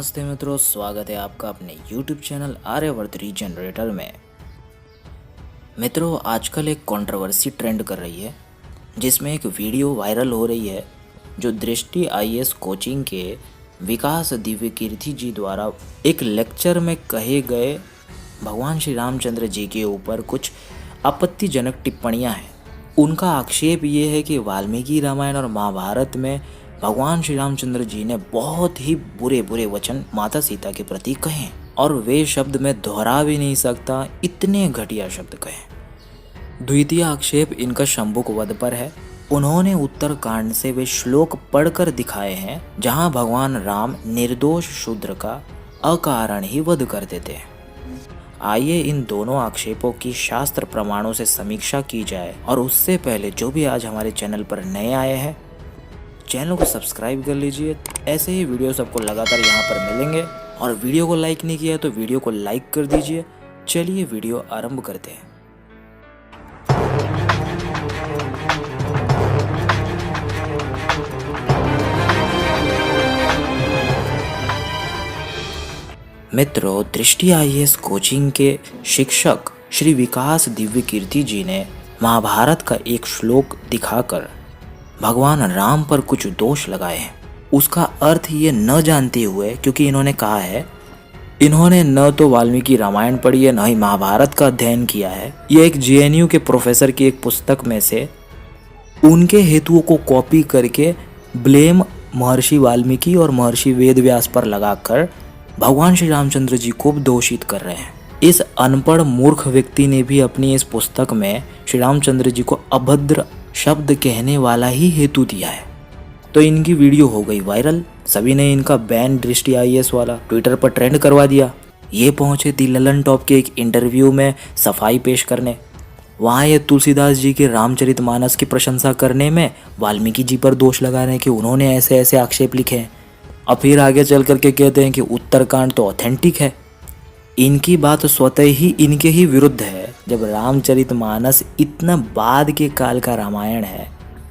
नमस्ते मित्रों, स्वागत है आपका अपने YouTube चैनल आर्यवर्त रीजनरेटर में। मित्रों, आजकल एक कंट्रोवर्सी ट्रेंड कर रही है जिसमें एक वीडियो वायरल हो रही है जो दृष्टि IAS कोचिंग के विकास दिव्यकीर्ति जी द्वारा एक लेक्चर में कहे गए भगवान श्री रामचंद्र जी के ऊपर कुछ आपत्तिजनक टिप्पणियां हैं। उनका आक्षेप ये है कि वाल्मीकि रामायण और महाभारत में भगवान श्री रामचंद्र जी ने बहुत ही बुरे बुरे वचन माता सीता के प्रति कहे और वे शब्द में दोहरा भी नहीं सकता, इतने घटिया शब्द कहे। द्वितीय आक्षेप इनका शंभुक वध पर है। उन्होंने उत्तरकांड से वे श्लोक पढ़कर दिखाए हैं जहां भगवान राम निर्दोष शूद्र का अकारण ही वध कर देते हैं। आइए इन दोनों आक्षेपों की शास्त्र प्रमाणों से समीक्षा की जाए, और उससे पहले जो भी आज हमारे चैनल पर नए आए हैं चैनल को सब्सक्राइब कर लीजिए। ऐसे ही वीडियोस आपको लगातार यहाँ पर मिलेंगे। और वीडियो को लाइक नहीं किया तो वीडियो को लाइक कर दीजिए। चलिए वीडियो आरंभ करते हैं। मित्रों, दृष्टि IAS कोचिंग के शिक्षक श्री विकास दिव्यकीर्ति जी ने महाभारत का एक श्लोक दिखाकर भगवान राम पर कुछ दोष लगाए हैं। उसका अर्थ ये न जानते हुए, क्योंकि इन्होंने कहा है इन्होंने न तो वाल्मीकि रामायण पढ़ी है न ही महाभारत का अध्ययन किया है। ये एक JNU के प्रोफेसर की एक पुस्तक में से उनके हेतुओं को कॉपी करके ब्लेम महर्षि वाल्मीकि और महर्षि वेदव्यास पर लगाकर भगवान श्री रामचंद्र जी को दोषित कर रहे हैं। इस अनपढ़ मूर्ख व्यक्ति ने भी अपनी इस पुस्तक में श्री रामचंद्र जी को अभद्र शब्द कहने वाला ही हेतु दिया है। तो इनकी वीडियो हो गई वायरल। सभी ने इनका बैन दृष्टि IAS वाला ट्विटर पर ट्रेंड करवा दिया। ये पहुंचे दी ललन टॉप के एक इंटरव्यू में सफाई पेश करने। वहाँ ये तुलसीदास जी के रामचरितमानस की प्रशंसा करने में वाल्मीकि जी पर दोष लगा रहे हैं कि उन्होंने ऐसे ऐसे आक्षेप लिखे हैं। और फिर आगे चल करके कहते हैं कि उत्तरकांड तो ऑथेंटिक है। इनकी बात स्वतः ही इनके ही विरुद्ध है। जब रामचरितमानस इतना बाद के काल का रामायण है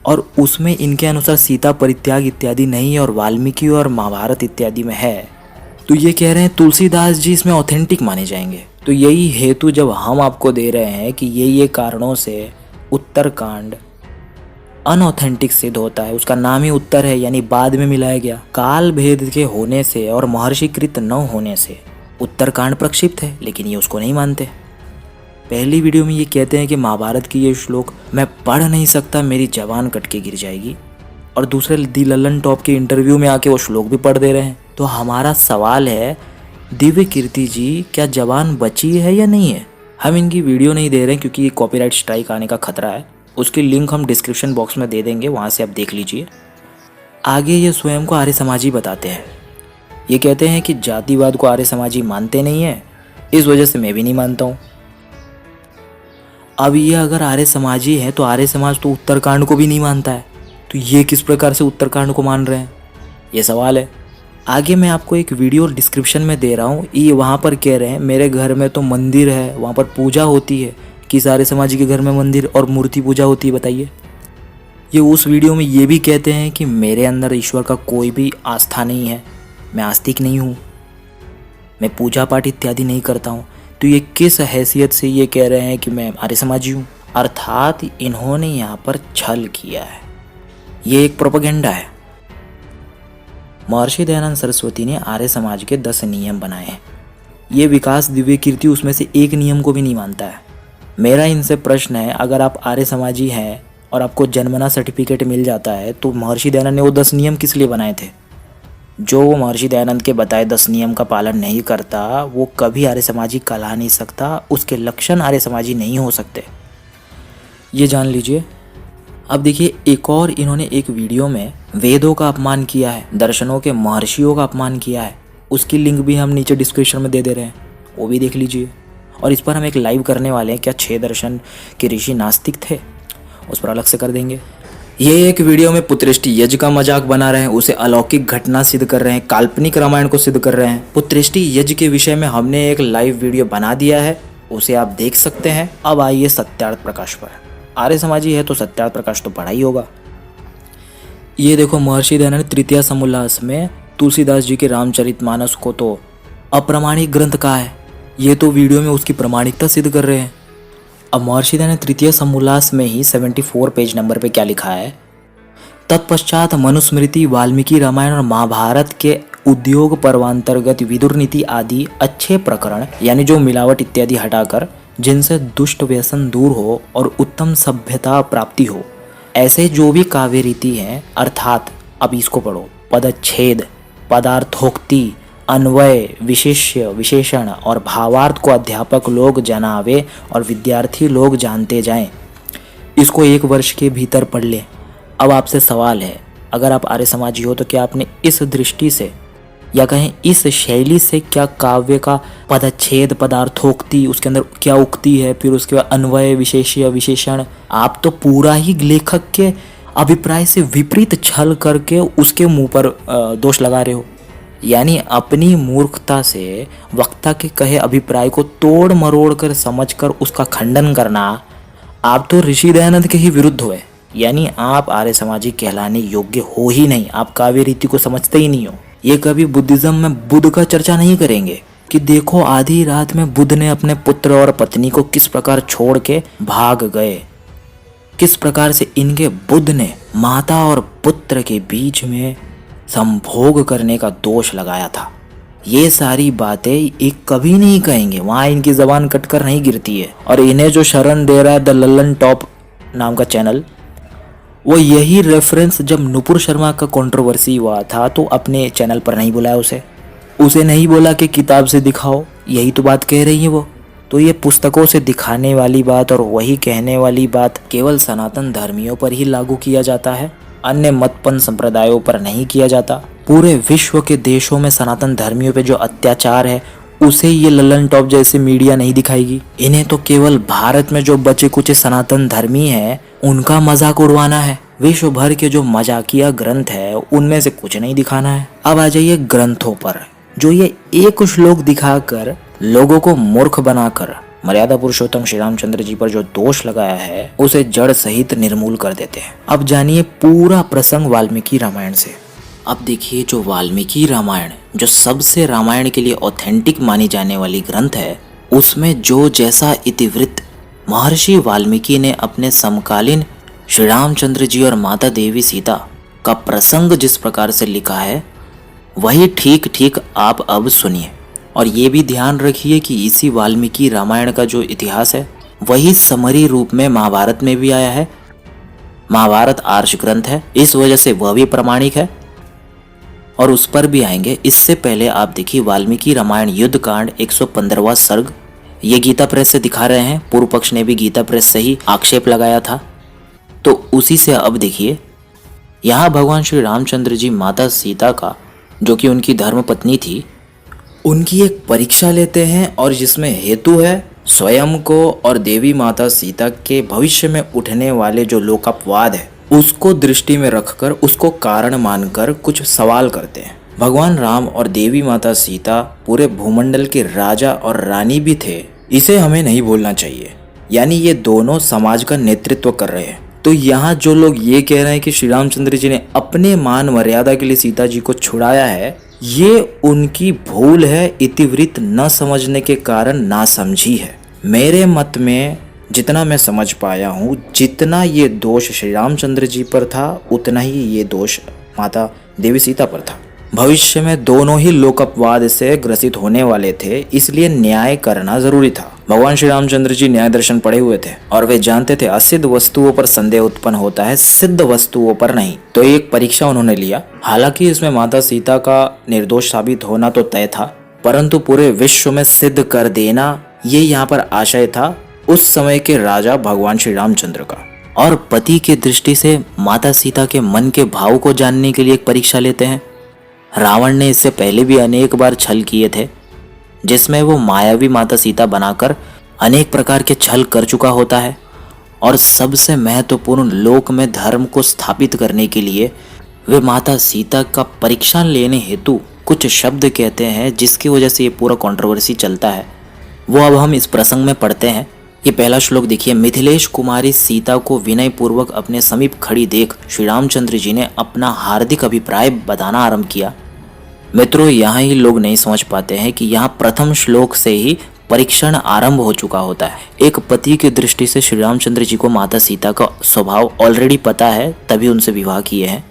और उसमें इनके अनुसार सीता परित्याग इत्यादि नहीं है और वाल्मीकि और महाभारत इत्यादि में है, तो ये कह रहे हैं तुलसीदास जी इसमें ऑथेंटिक माने जाएंगे। तो यही हेतु जब हम आपको दे रहे हैं कि ये कारणों से उत्तरकांड अनऑथेंटिक सिद्ध होता है। उसका नाम ही उत्तर है, यानी बाद में मिलाया गया। काल भेद के होने से और महर्षिकृत न होने से उत्तरकांड प्रक्षिप्त है, लेकिन ये उसको नहीं मानते। पहली वीडियो में ये कहते हैं कि महाभारत की ये श्लोक मैं पढ़ नहीं सकता, मेरी जबान कट के गिर जाएगी, और दूसरे दी ललन टॉप के इंटरव्यू में आके वो श्लोक भी पढ़ दे रहे हैं। तो हमारा सवाल है, दिव्य कीर्ति जी क्या जबान बची है या नहीं है? हम इनकी वीडियो नहीं दे रहे हैं क्योंकि कॉपीराइट स्ट्राइक आने का खतरा है। उसकी लिंक हम डिस्क्रिप्शन बॉक्स में दे देंगे, वहाँ से आप देख लीजिए। आगे ये स्वयं को आर्य समाजी बताते हैं। ये कहते हैं कि जातिवाद को आर्य समाजी मानते नहीं है, इस वजह से मैं भी नहीं मानता हूँ। अब ये अगर आर्य समाजी है तो आर्य समाज तो उत्तरकांड को भी नहीं मानता है, तो ये किस प्रकार से उत्तरकांड को मान रहे हैं, ये सवाल है। आगे मैं आपको एक वीडियो डिस्क्रिप्शन में दे रहा हूँ। ये वहाँ पर कह रहे हैं मेरे घर में तो मंदिर है, वहाँ पर पूजा होती है। किस आर्य समाजी के घर में मंदिर और मूर्ति पूजा होती है बताइए? ये उस वीडियो में ये भी कहते हैं कि मेरे अंदर ईश्वर का कोई भी आस्था नहीं है, मैं आस्तिक नहीं हूँ, मैं पूजा पाठ इत्यादि नहीं करता हूँ। तो ये किस हैसियत से ये कह रहे हैं कि मैं आर्य समाजी हूँ? अर्थात इन्होंने यहाँ पर छल किया है। ये एक प्रोपेगेंडा है। महर्षि दयानंद सरस्वती ने आर्य समाज के 10 नियम बनाए हैं। ये विकास दिव्यकीर्ति उसमें से एक नियम को भी नहीं मानता है। मेरा इनसे प्रश्न है, अगर आप आर्य समाजी हैं और आपको जन्मना सर्टिफिकेट मिल जाता है तो महर्षि दयानंद ने वो 10 नियम किस लिए बनाए थे? जो महर्षि दयानंद के बताए 10 नियम का पालन नहीं करता वो कभी आर्य समाजी कहला नहीं सकता, उसके लक्षण आर्य समाजी नहीं हो सकते, ये जान लीजिए। अब देखिए, एक और इन्होंने एक वीडियो में वेदों का अपमान किया है, दर्शनों के महर्षियों का अपमान किया है। उसकी लिंक भी हम नीचे डिस्क्रिप्शन में दे दे रहे हैं, वो भी देख लीजिए। और इस पर हम एक लाइव करने वाले हैं। क्या 6 दर्शन के ऋषि नास्तिक थे, उस पर अलग से कर देंगे। ये एक वीडियो में पुत्रेष्टि यज्ञ का मजाक बना रहे हैं, उसे अलौकिक घटना सिद्ध कर रहे हैं, काल्पनिक रामायण को सिद्ध कर रहे हैं। पुत्रेष्टि यज्ञ के विषय में हमने एक लाइव वीडियो बना दिया है, उसे आप देख सकते हैं। अब आइए सत्यार्थ प्रकाश पर। आर्य समाजी है तो सत्यार्थ प्रकाश तो पढ़ा ही होगा। ये देखो, महर्षि दयानंद तृतीया समुल्लास में तुलसीदास जी के रामचरितमानस को तो अप्रामाणिक ग्रंथ कहा है, ये तो वीडियो में उसकी प्रामाणिकता सिद्ध कर रहे हैं। अब महर्षि दयानंद ने तृतीय समोल्लास में ही 74 पेज नंबर पे क्या लिखा है, तत्पश्चात मनुस्मृति, वाल्मीकि रामायण और महाभारत के उद्योग पर्वांतर्गत विदुर नीति आदि अच्छे प्रकरण, यानी जो मिलावट इत्यादि हटाकर जिनसे दुष्ट व्यसन दूर हो और उत्तम सभ्यता प्राप्ति हो, ऐसे जो भी काव्य रीति हैं, अर्थात अब इसको पढ़ो, पदच्छेद, पदार्थोक्ति, अन्वय, विशेष्य, विशेषण और भावार्थ को अध्यापक लोग जनावे और विद्यार्थी लोग जानते जाएं, इसको 1 वर्ष के भीतर पढ़ लें। अब आपसे सवाल है, अगर आप आर्य समाजी हो तो क्या आपने इस दृष्टि से या कहें इस शैली से क्या काव्य का पदच्छेद, पदार्थोक्ति, उसके अंदर क्या उक्ति है, फिर उसके बाद अन्वय, विशेष्य, विशेषण, आप तो पूरा ही लेखक के अभिप्राय से विपरीत छल करके उसके मुंह पर दोष लगा रहे हो। यानी अपनी मूर्खता से वक्ता के कहे अभिप्राय को तोड़ मरोड़ कर समझकर उसका खंडन करना, आप तो ऋषि दयानंद के ही विरुद्ध हुए। यानी आप आर्य समाजी कहलाने योग्य हो ही नहीं, आप काव्य रीति को समझते ही नहीं हो। ये कभी बुद्धिज्म में बुद्ध का चर्चा नहीं करेंगे कि देखो आधी रात में बुद्ध ने अपने पुत्र और पत्नी को किस प्रकार छोड़ के भाग गए, किस प्रकार से इनके बुद्ध ने माता और पुत्र के बीच में संभोग करने का दोष लगाया था। ये सारी बातें एक कभी नहीं कहेंगे, वहाँ इनकी जबान कटकर नहीं गिरती है। और इन्हें जो शरण दे रहा है द लल्लन टॉप नाम का चैनल, वो यही रेफरेंस जब नुपुर शर्मा का कंट्रोवर्सी हुआ था तो अपने चैनल पर नहीं बुलाया उसे नहीं बोला कि किताब से दिखाओ, यही तो बात कह रही है वो। तो ये पुस्तकों से दिखाने वाली बात और वही कहने वाली बात केवल सनातन धर्मियों पर ही लागू किया जाता है, अन्य मतपन संप्रदायों पर नहीं किया जाता। पूरे विश्व के देशों में सनातन धर्मियों पे जो अत्याचार है उसे ये लल्लन टॉप जैसे मीडिया नहीं दिखाएगी। इन्हें तो केवल भारत में जो बचे कुछ सनातन धर्मी हैं उनका मजाक उड़वाना है। विश्व भर के जो मजाकिया ग्रंथ है उनमें से कुछ नहीं दिखाना है। अब आ जाइए ग्रंथों पर, जो ये एक श्लोक दिखाकर लोगों को मूर्ख बनाकर मर्यादा पुरुषोत्तम श्री रामचंद्र जी पर जो दोष लगाया है उसे जड़ सहित निर्मूल कर देते हैं। अब जानिए पूरा प्रसंग वाल्मीकि रामायण से। अब देखिए, जो वाल्मीकि रामायण जो सबसे रामायण के लिए ऑथेंटिक मानी जाने वाली ग्रंथ है, उसमें जो जैसा इतिवृत्त महर्षि वाल्मीकि ने अपने समकालीन श्री रामचंद्र जी और माता देवी सीता का प्रसंग जिस प्रकार से लिखा है, वही ठीक ठीक आप अब सुनिए। और ये भी ध्यान रखिए कि इसी वाल्मीकि रामायण का जो इतिहास है वही समरी रूप में महाभारत में भी आया है। महाभारत आर्ष ग्रंथ है, इस वजह से वह भी प्रमाणिक है और उस पर भी आएंगे। इससे पहले आप देखिए वाल्मीकि रामायण युद्ध कांड 115वां सर्ग, ये गीता प्रेस से दिखा रहे हैं। पूर्व पक्ष ने भी गीता प्रेस से ही आक्षेप लगाया था, तो उसी से अब देखिए यहाँ भगवान श्री रामचंद्र जी माता सीता का, जो कि उनकी धर्म पत्नी थी, उनकी एक परीक्षा लेते हैं और जिसमें हेतु है स्वयं को और देवी माता सीता के भविष्य में उठने वाले जो लोकापवाद है उसको दृष्टि में रखकर उसको कारण मानकर कुछ सवाल करते हैं। भगवान राम और देवी माता सीता पूरे भूमंडल के राजा और रानी भी थे, इसे हमें नहीं भूलना चाहिए। यानी ये दोनों समाज का नेतृत्व कर रहे हैं। तो यहाँ जो लोग ये कह रहे हैं कि श्री रामचंद्र जी ने अपने मान मर्यादा के लिए सीता जी को छुड़ाया है, ये उनकी भूल है, इतिवृत्त न समझने के कारण नासमझी है। मेरे मत में जितना मैं समझ पाया हूँ, जितना ये दोष श्री रामचंद्र जी पर था उतना ही ये दोष माता देवी सीता पर था। भविष्य में दोनों ही लोकपवाद से ग्रसित होने वाले थे, इसलिए न्याय करना जरूरी था। भगवान श्री रामचंद्र जी न्याय दर्शन पढ़े हुए थे और वे जानते थे असिद्ध वस्तुओं पर संदेह उत्पन्न होता है, सिद्ध वस्तुओं पर नहीं। तो एक परीक्षा उन्होंने लिया। हालांकि इसमें माता सीता का निर्दोष साबित होना तो तय था, परंतु पूरे विश्व में सिद्ध कर देना ये यहाँ पर आशय था उस समय के राजा भगवान श्री रामचंद्र का। और पति के दृष्टि से माता सीता के मन के भाव को जानने के लिए एक परीक्षा लेते हैं। रावण ने इससे पहले भी अनेक बार छल किए थे, जिसमें वो मायावी माता सीता बनाकर अनेक प्रकार के छल कर चुका होता है। और सबसे महत्वपूर्ण, लोक में धर्म को स्थापित करने के लिए वे माता सीता का परीक्षा लेने हेतु कुछ शब्द कहते हैं, जिसकी वजह से ये पूरा कंट्रोवर्सी चलता है। वो अब हम इस प्रसंग में पढ़ते हैं। ये पहला श्लोक देखिए। मिथिलेश कुमारी सीता को विनय पूर्वक अपने समीप खड़ी देख श्री रामचंद्र जी ने अपना हार्दिक अभिप्राय बताना आरंभ किया। मित्रों, यहाँ ही लोग नहीं समझ पाते हैं कि यहाँ प्रथम श्लोक से ही परीक्षण आरंभ हो चुका होता है। एक पति की दृष्टि से श्री रामचंद्र जी को माता सीता का स्वभाव ऑलरेडी पता है, तभी उनसे विवाह किए हैं।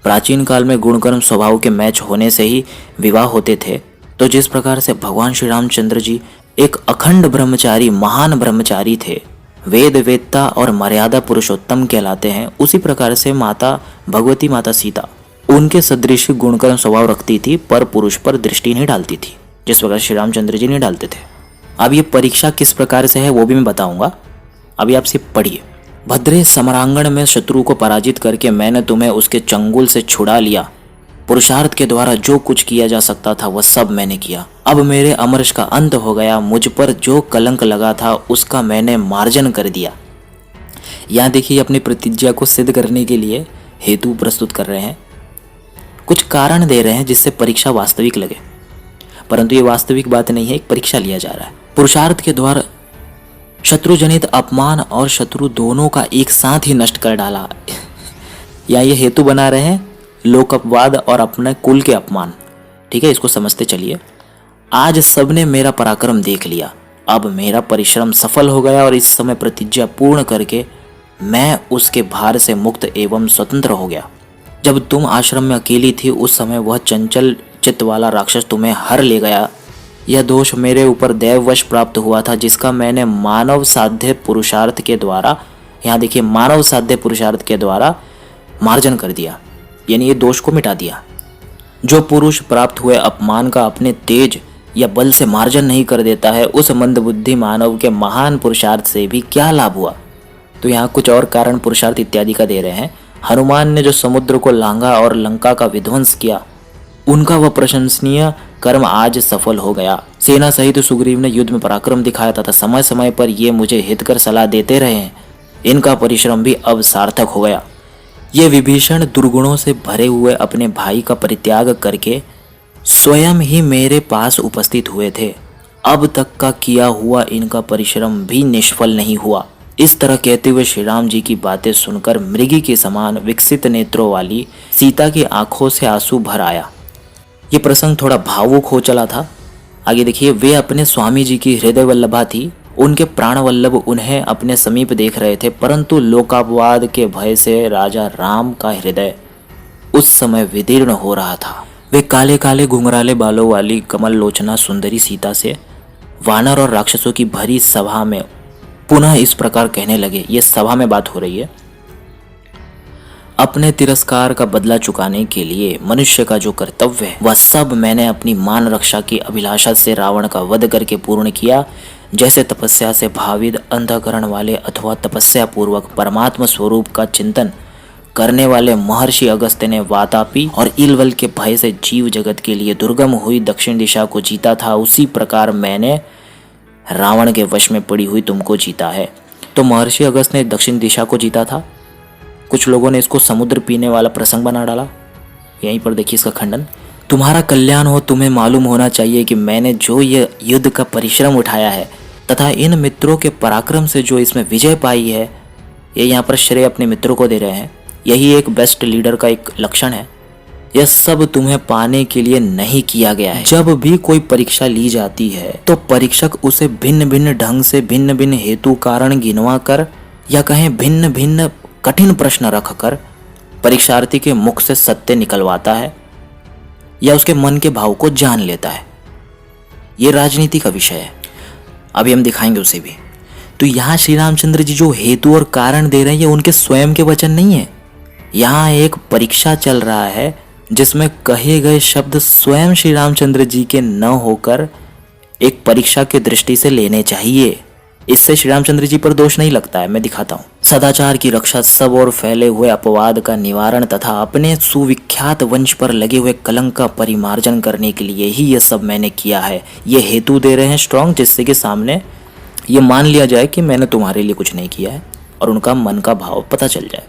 प्राचीन काल में गुणकर्म स्वभाव के मैच होने से ही विवाह होते थे। तो जिस प्रकार से भगवान श्री रामचंद्र जी एक अखंड ब्रह्मचारी, महान ब्रह्मचारी थे, वेद वेत्ता और मर्यादा पुरुषोत्तम कहलाते हैं, उसी प्रकार से माता भगवती माता सीता उनके सदृश गुणकर्म स्वभाव रखती थी, पर पुरुष पर दृष्टि नहीं डालती थी, जिस प्रकार श्री रामचंद्र जी नहीं डालते थे। अब ये परीक्षा किस प्रकार से है वो भी मैं बताऊंगा, अभी आप सिर्फ पढ़िए। भद्रे समरांगण में शत्रु को पराजित करके मैंने तुम्हें उसके चंगुल से छुड़ा लिया। पुरुषार्थ के द्वारा जो कुछ किया जा सकता था वह सब मैंने किया। अब मेरे अमरश का अंत हो गया। मुझ पर जो कलंक लगा था उसका मैंने मार्जन कर दिया। यहाँ देखिए, अपनी प्रतिज्ञा को सिद्ध करने के लिए हेतु प्रस्तुत कर रहे हैं, कुछ कारण दे रहे हैं जिससे परीक्षा वास्तविक लगे, परंतु ये वास्तविक बात नहीं है, एक परीक्षा लिया जा रहा है। पुरुषार्थ के द्वारा शत्रु जनित अपमान और शत्रु दोनों का एक साथ ही नष्ट कर डाला। यहाँ ये हेतु बना रहे हैं लोक अपवाद और अपने कुल के अपमान। ठीक है, इसको समझते चलिए। आज सबने मेरा पराक्रम देख लिया, अब मेरा परिश्रम सफल हो गया और इस समय प्रतिज्ञा पूर्ण करके मैं उसके भार से मुक्त एवं स्वतंत्र हो गया। जब तुम आश्रम में अकेली थी उस समय वह चंचल चित्त वाला राक्षस तुम्हें हर ले गया। यह दोष मेरे ऊपर दैववश प्राप्त हुआ था, जिसका मैंने मानव साध्य पुरुषार्थ के द्वारा, यहाँ देखिए, मानव साध्य पुरुषार्थ के द्वारा मार्जन कर दिया, यानी ये दोष को मिटा दिया। जो पुरुष प्राप्त हुए अपमान का अपने तेज या बल से मार्जन नहीं कर देता है, उस मंदबुद्धि मानव के महान पुरुषार्थ से भी क्या लाभ हुआ। तो यहाँ कुछ और कारण पुरुषार्थ इत्यादि का दे रहे हैं। हनुमान ने जो समुद्र को लांघा और लंका का विध्वंस किया, उनका वह प्रशंसनीय कर्म आज सफल हो गया। सेना सहित सुग्रीव ने युद्ध में पराक्रम दिखाया तथा समय समय पर ये मुझे हितकर सलाह देते रहे हैं, इनका परिश्रम भी अब सार्थक हो गया। ये विभीषण दुर्गुणों से भरे हुए अपने भाई का परित्याग करके स्वयं ही मेरे पास उपस्थित हुए थे, अब तक का किया हुआ इनका परिश्रम भी निष्फल नहीं हुआ। इस तरह कहते हुए श्री राम जी की बातें सुनकर मृगी के समान विकसित नेत्रों वाली सीता की आंखों से आंसू भर आया। ये प्रसंग थोड़ा भावुक हो चला था। आगे देखिए, वे अपने स्वामी जी की हृदय वल्लभा थी, उनके प्राण वल्लभ उन्हें अपने समीप देख रहे थे, परंतु लोकापवाद के भय से राजा राम का हृदय उस समय विदीर्ण हो रहा था। वे काले काले घुंघराले बालों वाली कमल लोचना सुंदरी सीता से वानर और राक्षसों की भरी सभा में पुनः इस प्रकार कहने लगे, ये सभा में बात हो रही है, अपने तिरस्कार का बदला चुकाने के लिए मनुष्य का जो कर्तव्य है वह सब मैंने अपनी मान रक्षा की अभिलाषा से रावण का वध करके पूर्ण किया। जैसे तपस्या से भावित अंतःकरण वाले अथवा तपस्या पूर्वक परमात्मा स्वरूप का चिंतन करने वाले महर्षि अगस्त्य ने वातापी और इलवल के भय से जीव जगत के लिए दुर्गम हुई दक्षिण दिशा को जीता था, उसी प्रकार मैंने रावण के वश में पड़ी हुई तुमको जीता है। तो महर्षि अगस्त्य ने दक्षिण दिशा को जीता था। कुछ लोगों ने इसको समुद्र पीने वाला प्रसंग बना डाला। यहीं पर देखिए इसका खंडन। तुम्हारा कल्याण हो, तुम्हें मालूम होना चाहिए कि मैंने जो ये युद्ध का परिश्रम उठाया है तथा इन मित्रों के पराक्रम से जो इसमें विजय पाई है, ये यहाँ पर श्रेय अपने मित्रों को दे रहे हैं। यही एक बेस्ट लीडर का एक लक्षण है। यह सब तुम्हें पाने के लिए नहीं किया गया है। जब भी कोई परीक्षा ली जाती है तो परीक्षक उसे भिन्न भिन्न ढंग से भिन्न भिन्न हेतु कारण गिनवा कर या कहें भिन्न भिन्न कठिन प्रश्न रखकर परीक्षार्थी के मुख से सत्य निकलवाता है या उसके मन के भाव को जान लेता है। ये राजनीति का विषय है, अभी हम दिखाएंगे उसे भी। तो यहाँ श्री रामचंद्र जी जो हेतु और कारण दे रहे हैं ये उनके स्वयं के वचन नहीं है। यहाँ एक परीक्षा चल रहा है जिसमें कहे गए शब्द स्वयं श्री रामचंद्र जी के न होकर एक परीक्षा की दृष्टि से लेने चाहिए। इससे श्री रामचंद्र जी पर दोष नहीं लगता है, मैं दिखाता हूँ। सदाचार की रक्षा, सब और फैले हुए अपवाद का निवारण तथा अपने सुविख्यात वंश पर लगे हुए कलंक का परिमार्जन करने के लिए ही यह सब मैंने किया है। ये हेतु दे रहे हैं स्ट्रॉन्ग, जिससे कि सामने ये मान लिया जाए कि मैंने तुम्हारे लिए कुछ नहीं किया है और उनका मन का भाव पता चल जाए।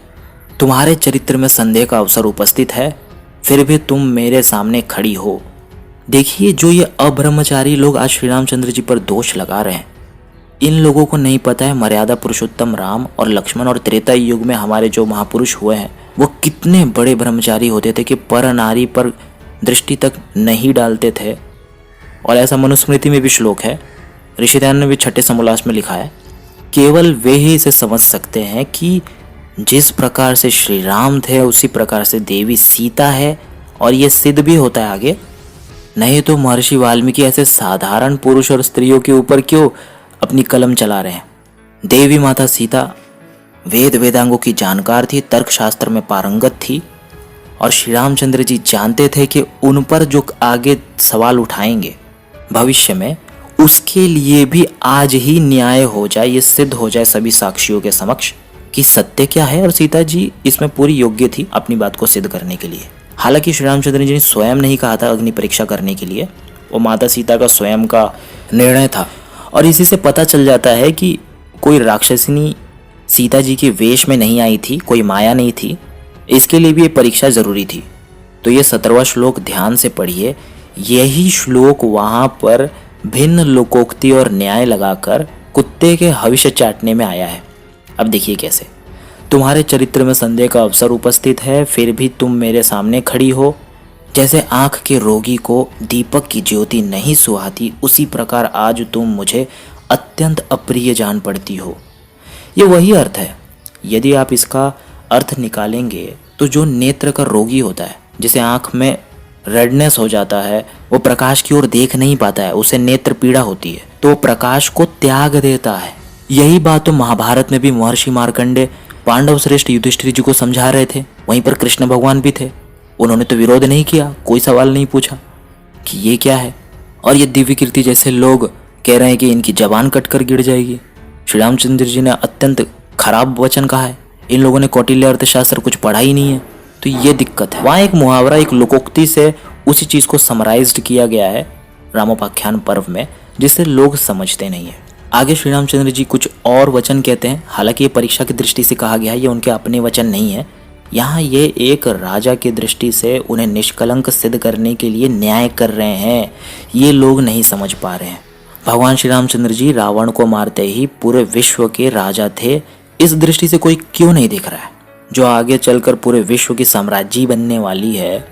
तुम्हारे चरित्र में संदेह का अवसर उपस्थित है, फिर भी तुम मेरे सामने खड़ी हो। देखिए, जो ये अब्रह्मचारी लोग आज श्री रामचंद्र जी पर दोष लगा रहे हैं, इन लोगों को नहीं पता है मर्यादा पुरुषोत्तम राम और लक्ष्मण और त्रेता युग में हमारे जो महापुरुष हुए हैं वो कितने बड़े ब्रह्मचारी होते थे कि पर नारी पर दृष्टि तक नहीं डालते थे। और ऐसा मनुस्मृति में भी श्लोक है, ऋषिध्यान ने भी छठे समोल्लास में लिखा है, केवल वे ही इसे समझ सकते हैं कि जिस प्रकार से श्री राम थे उसी प्रकार से देवी सीता है। और ये सिद्ध भी होता है आगे, नहीं तो महर्षि वाल्मीकि ऐसे साधारण पुरुष और स्त्रियों के ऊपर क्यों अपनी कलम चला रहे हैं। देवी माता सीता वेद वेदांगों की जानकार थी, तर्कशास्त्र में पारंगत थी, और श्री रामचंद्र जी जानते थे कि उन पर जो आगे सवाल उठाएंगे भविष्य में, उसके लिए भी आज ही न्याय हो जाए, ये सिद्ध हो जाए सभी साक्षियों के समक्ष कि सत्य क्या है। और सीता जी इसमें पूरी योग्य थी अपनी बात को सिद्ध करने के लिए। हालांकि श्री रामचंद्र जी ने स्वयं नहीं कहा था अग्नि परीक्षा करने के लिए, वो माता सीता का स्वयं का निर्णय था। और इसी से पता चल जाता है कि कोई राक्षसिनी सीता जी के वेश में नहीं आई थी, कोई माया नहीं थी, इसके लिए भी ये परीक्षा जरूरी थी। तो ये 17वां श्लोक ध्यान से पढ़िए। यही श्लोक वहां पर भिन्न लोकोक्ति और न्याय लगाकर कुत्ते के हविष्य चाटने में आया है। अब देखिए कैसे, तुम्हारे चरित्र में संदेह का अवसर उपस्थित है, फिर भी तुम मेरे सामने खड़ी हो। जैसे आंख के रोगी को दीपक की ज्योति नहीं सुहाती, उसी प्रकार आज तुम मुझे अत्यंत अप्रिय जान पड़ती हो। ये वही अर्थ है। यदि आप इसका अर्थ निकालेंगे तो जो नेत्र का रोगी होता है, जिसे आंख में रेडनेस हो जाता है, वो प्रकाश की ओर देख नहीं पाता है, उसे नेत्र पीड़ा होती है, तो वो प्रकाश को त्याग देता है। यही बात तो महाभारत में भी महर्षि मार्कंडे पांडव श्रेष्ठ युधिष्ठिर जी को समझा रहे थे। वहीं पर कृष्ण भगवान भी थे, उन्होंने तो विरोध नहीं किया, कोई सवाल नहीं पूछा कि ये क्या है। और ये दिव्य कीर्ति जैसे लोग कह रहे हैं कि इनकी जबान कटकर गिर जाएगी। श्री रामचंद्र जी ने अत्यंत खराब वचन कहा है। इन लोगों ने कौटिल्य अर्थशास्त्र कुछ पढ़ा ही नहीं है, तो ये दिक्कत है। वहाँ एक मुहावरा, एक लोकोक्ति से उसी चीज को समराइज्ड किया गया है रामोपाख्यान पर्व में, जिससे लोग समझते नहीं है। आगे श्री रामचंद्र जी कुछ और वचन कहते हैं। हालांकि ये परीक्षा की दृष्टि से कहा गया है, ये उनके अपने वचन नहीं है। यहाँ ये एक राजा की दृष्टि से उन्हें निष्कलंक सिद्ध करने के लिए न्याय कर रहे हैं। ये लोग नहीं समझ पा रहे हैं। भगवान श्री रामचंद्र जी रावण को मारते ही पूरे विश्व के राजा थे, इस दृष्टि से कोई क्यों नहीं दिख रहा है। जो आगे चलकर पूरे विश्व की साम्राज्य बनने वाली है,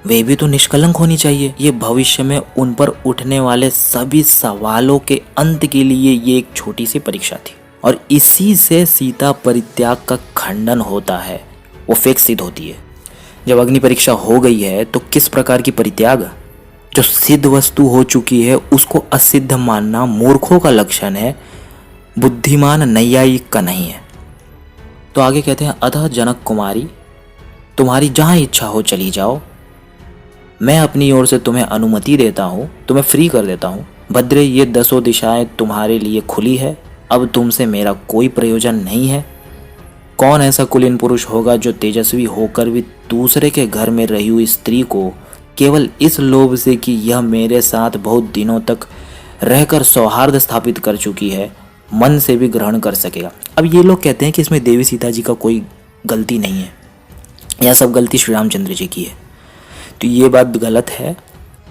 वे भी तो निष्कलंक होनी चाहिए। ये भविष्य में उन पर उठने वाले सभी सवालों के अंत के लिए ये एक छोटी सी परीक्षा थी। और इसी से सीता परित्याग का खंडन होता है, वो फेक सिद्ध होती है। जब अग्नि परीक्षा हो गई है तो किस प्रकार की परित्याग? जो सिद्ध वस्तु हो चुकी है उसको असिद्ध मानना मूर्खों का लक्षण है, बुद्धिमान नैयायिक का नहीं है। तो आगे कहते हैं, अतः जनक कुमारी, तुम्हारी जहां इच्छा हो चली जाओ, मैं अपनी ओर से तुम्हें अनुमति देता हूँ, तुम्हें फ्री कर देता हूँ। भद्रे, ये 10 दिशाएं तुम्हारे लिए खुली है, अब तुमसे मेरा कोई प्रयोजन नहीं है। कौन ऐसा कुलीन पुरुष होगा जो तेजस्वी होकर भी दूसरे के घर में रही हुई स्त्री को केवल इस लोभ से कि यह मेरे साथ बहुत दिनों तक रहकर सौहार्द स्थापित कर चुकी है, मन से भी ग्रहण कर सकेगा। अब ये लोग कहते हैं कि इसमें देवी सीता जी का कोई गलती नहीं है, यह सब गलती श्री रामचंद्र जी की है। तो ये बात गलत है।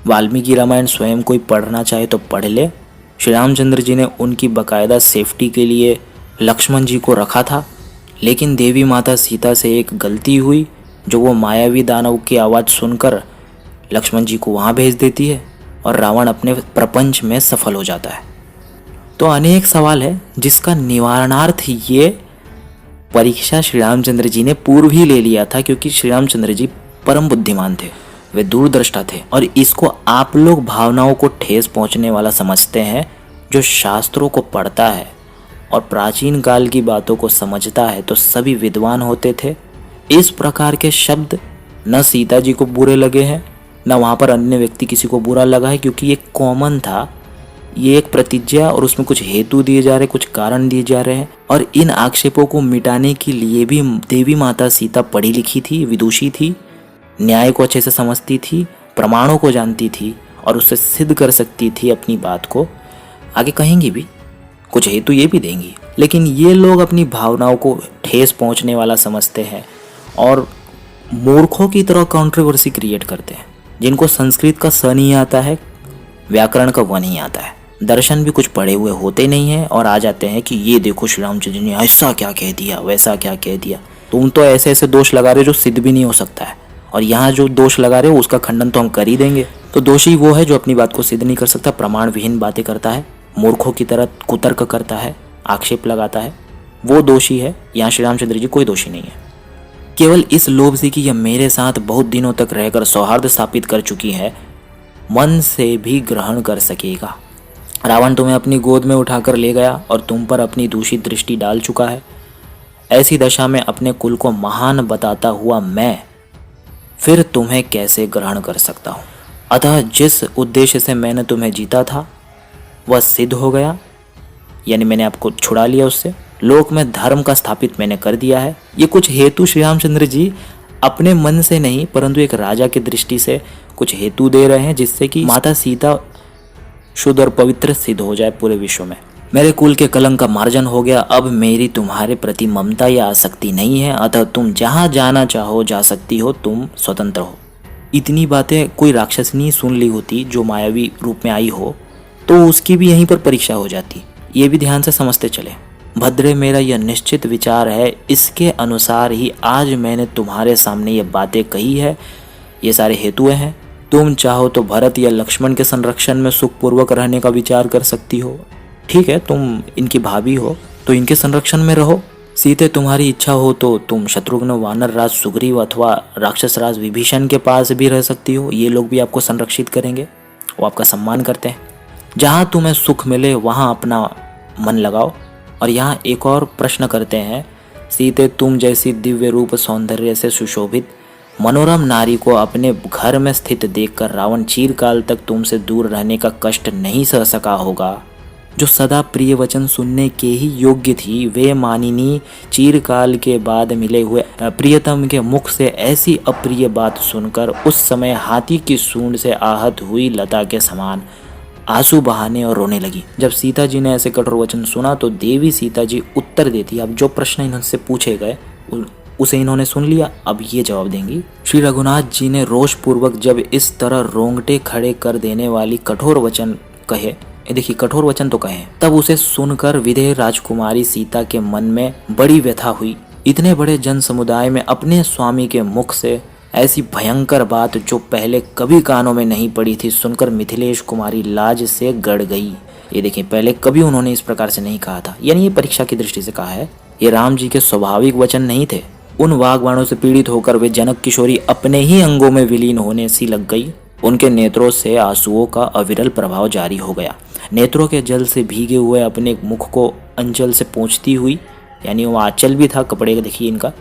वाल्मीकि रामायण स्वयं कोई पढ़ना चाहे तो पढ़ ले। श्री रामचंद्र जी ने उनकी बाकायदा सेफ्टी के लिए लक्ष्मण जी को रखा था, लेकिन देवी माता सीता से एक गलती हुई, जो वो मायावी दानव की आवाज़ सुनकर लक्ष्मण जी को वहाँ भेज देती है और रावण अपने प्रपंच में सफल हो जाता है। तो अनेक सवाल है जिसका निवारणार्थ ये परीक्षा श्री रामचंद्र जी ने पूर्व ही ले लिया था, क्योंकि श्री रामचंद्र जी परम बुद्धिमान थे, वे दूरदृष्टा थे। और इसको आप लोग भावनाओं को ठेस पहुंचने वाला समझते हैं। जो शास्त्रों को पढ़ता है और प्राचीन काल की बातों को समझता है तो सभी विद्वान होते थे। इस प्रकार के शब्द न सीता जी को बुरे लगे हैं, न वहाँ पर अन्य व्यक्ति किसी को बुरा लगा है, क्योंकि ये कॉमन था। ये एक प्रतिज्ञा और उसमें कुछ हेतु दिए जा रहे, कुछ कारण दिए जा रहे हैं। और इन आक्षेपों को मिटाने के लिए भी देवी माता सीता पढ़ी लिखी थी, विदुषी थी, न्याय को अच्छे से समझती थी, प्रमाणों को जानती थी और उससे सिद्ध कर सकती थी अपनी बात को। आगे कहेंगी भी, कुछ हेतु ये भी देंगी। लेकिन ये लोग अपनी भावनाओं को ठेस पहुंचने वाला समझते हैं और मूर्खों की तरह कंट्रोवर्सी क्रिएट करते हैं। जिनको संस्कृत का स नहीं आता है, व्याकरण का व नहीं आता है, दर्शन भी कुछ पढ़े हुए होते नहीं हैं और आ जाते हैं कि ये देखो श्री रामचंद्र जी ने ऐसा क्या कह दिया, वैसा क्या कह दिया। तुम तो ऐसे ऐसे दोष लगा रहे हो जो सिद्ध भी नहीं हो सकता है। और यहाँ जो दोष लगा रहे हो उसका खंडन तो हम कर ही देंगे। तो दोषी वो है जो अपनी बात को सिद्ध नहीं कर सकता, प्रमाण विहीन बातें करता है, मूर्खों की तरह कुतर्क करता है, आक्षेप लगाता है, वो दोषी है। यहाँ श्री रामचंद्र जी कोई दोषी नहीं है। केवल इस लोभ से कि यह मेरे साथ बहुत दिनों तक रहकर सौहार्द स्थापित कर चुकी है, मन से भी ग्रहण कर सकेगा। रावण तुम्हें अपनी गोद में उठाकर ले गया और तुम पर अपनी दूषित दृष्टि डाल चुका है। ऐसी दशा में अपने कुल को महान बताता हुआ मैं फिर तुम्हें कैसे ग्रहण कर सकता हूँ। अतः जिस उद्देश्य से मैंने तुम्हें जीता था वह सिद्ध हो गया, यानी मैंने आपको छुड़ा लिया उससे। लोक में धर्म का स्थापित मैंने कर दिया है। ये कुछ हेतु श्री रामचंद्र जी अपने मन से नहीं परंतु एक राजा की दृष्टि से कुछ हेतु दे रहे हैं, जिससे कि माता सीता शुद्ध और पवित्र सिद्ध हो जाए पूरे विश्व में। मेरे कुल के कलंक का मार्जन हो गया। अब मेरी तुम्हारे प्रति ममता या आसक्ति नहीं है, अतः तुम जहां जाना चाहो जा सकती हो, तुम स्वतंत्र हो। इतनी बातें कोई राक्षसनी सुन ली होती जो मायावी रूप में आई हो तो उसकी भी यहीं पर परीक्षा हो जाती। ये भी ध्यान से समझते चले। भद्रे, मेरा यह निश्चित विचार है, इसके अनुसार ही आज मैंने तुम्हारे सामने ये बातें कही है। ये सारे हेतु हैं। तुम चाहो तो भरत या लक्ष्मण के संरक्षण में सुखपूर्वक रहने का विचार कर सकती हो। ठीक है, तुम इनकी भाभी हो तो इनके संरक्षण में रहो। सीते, तुम्हारी इच्छा हो तो तुम शत्रुघ्न, वानर राज सुग्रीव अथवा राक्षस राज विभीषण के पास भी रह सकती हो। ये लोग भी आपको संरक्षित करेंगे, वो आपका सम्मान करते हैं। जहाँ तुम्हें सुख मिले वहाँ अपना मन लगाओ। और यहाँ एक और प्रश्न करते हैं, सीते, तुम जैसी दिव्य रूप सौंदर्य से सुशोभित मनोरम नारी को अपने घर में स्थित देखकर रावण चिरकाल तक तुमसे दूर रहने का कष्ट नहीं सह सका होगा। जो सदा प्रिय वचन सुनने के ही योग्य थी, वे मानिनी चिरकाल के बाद मिले हुए प्रियतम के मुख से ऐसी अप्रिय बात सुनकर उस समय हाथी की सूंड से आहत हुई लता के समान आंसू बहाने और रोने लगी। जब सीता जी ने ऐसे कठोर वचन सुना तो देवी सीता जी उत्तर देती। अब जो प्रश्न इनसे पूछे गए उसे इन्होंने सुन लिया, अब ये जवाब देंगी। श्री रघुनाथ जी ने रोष पूर्वक जब इस तरह रोंगटे खड़े कर देने वाली कठोर वचन कहे, देखिए कठोर वचन तो कहे, तब उसे सुनकर विदेह राजकुमारी सीता के मन में बड़ी व्यथा हुई। इतने बड़े जन समुदाय में अपने स्वामी के मुख से ऐसी भयंकर बात जो पहले कभी कानों में नहीं पड़ी थी सुनकर मिथिलेश कुमारी लाज से गड़ गई। ये देखिए, पहले कभी उन्होंने इस प्रकार से नहीं कहा था, यानी ये परीक्षा की दृष्टि से कहा है। ये राम जी के स्वाभाविक वचन नहीं थे। उन वाग्बाणों से पीड़ित होकर वे जनक किशोरी अपने ही अंगों में विलीन होने सी लग गई। उनके नेत्रों से आंसुओं का अविरल प्रभाव जारी हो गया। नेत्रों के जल से भीगे हुए अपने मुख को अंचल से पोंछती हुई, यानी वो आंचल भी था कपड़े का, देखिए इनका।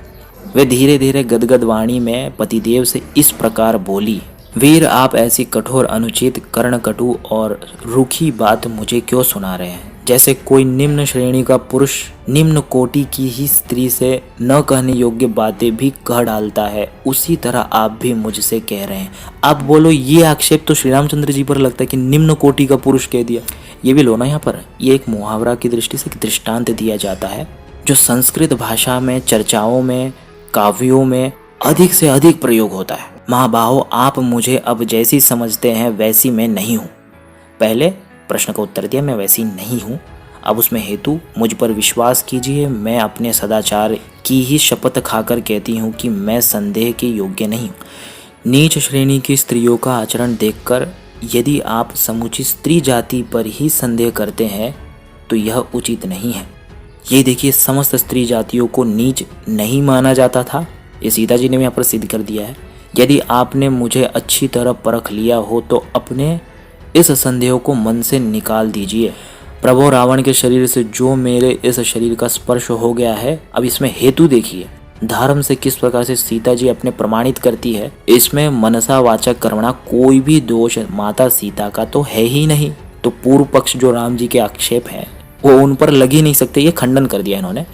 वे धीरे धीरे गदगद वाणी में पतिदेव से इस प्रकार बोली, वीर, आप ऐसी कठोर, अनुचित, कर्णकटु और रूखी बात मुझे क्यों सुना रहे हैं? जैसे कोई निम्न श्रेणी का पुरुष निम्न कोटि की ही स्त्री से न कहने योग्य बातें भी कह डालता है, उसी तरह आप भी मुझसे कह रहे हैं। आप बोलो, ये आक्षेप तो श्री रामचंद्र जी पर लगता है कि निम्न कोटि का पुरुष कह दिया। ये भी लो ना, यहाँ पर ये एक मुहावरा की दृष्टि से दृष्टांत दिया जाता है जो संस्कृत भाषा में, चर्चाओं में, काव्यों में अधिक से अधिक प्रयोग होता है। महाबाहो, आप मुझे अब जैसी समझते हैं वैसी मैं नहीं हूँ। पहले प्रश्न का उत्तर दिया, मैं वैसी नहीं हूँ। अब उसमें हेतु, मुझ पर विश्वास कीजिए, मैं अपने सदाचार की ही शपथ खाकर कहती हूँ कि मैं संदेह के योग्य नहीं हूँ। नीच श्रेणी की स्त्रियों का आचरण देखकर यदि आप समुची स्त्री जाति पर ही संदेह करते हैं तो यह उचित नहीं है। ये देखिए, समस्त स्त्री जातियों को नीच नहीं माना जाता था, ये सीता जी ने यहाँ पर सिद्ध कर दिया है। यदि आपने मुझे अच्छी तरह परख लिया हो तो अपने इस संदेह को मन से निकाल दीजिए। प्रभु, रावण के शरीर से जो मेरे इस शरीर का स्पर्श हो गया है, अब इसमें हेतु देखिए। धर्म से किस प्रकार से सीता जी अपने प्रमाणित करती है। इसमें मनसावाचक कर्मणा कोई भी दोष माता सीता का तो है ही नहीं। तो पूर्व पक्ष जो राम जी के आक्षेप हैं वो उन पर लग ही नहीं सकते, ये खंडन कर दिया इन्होंने।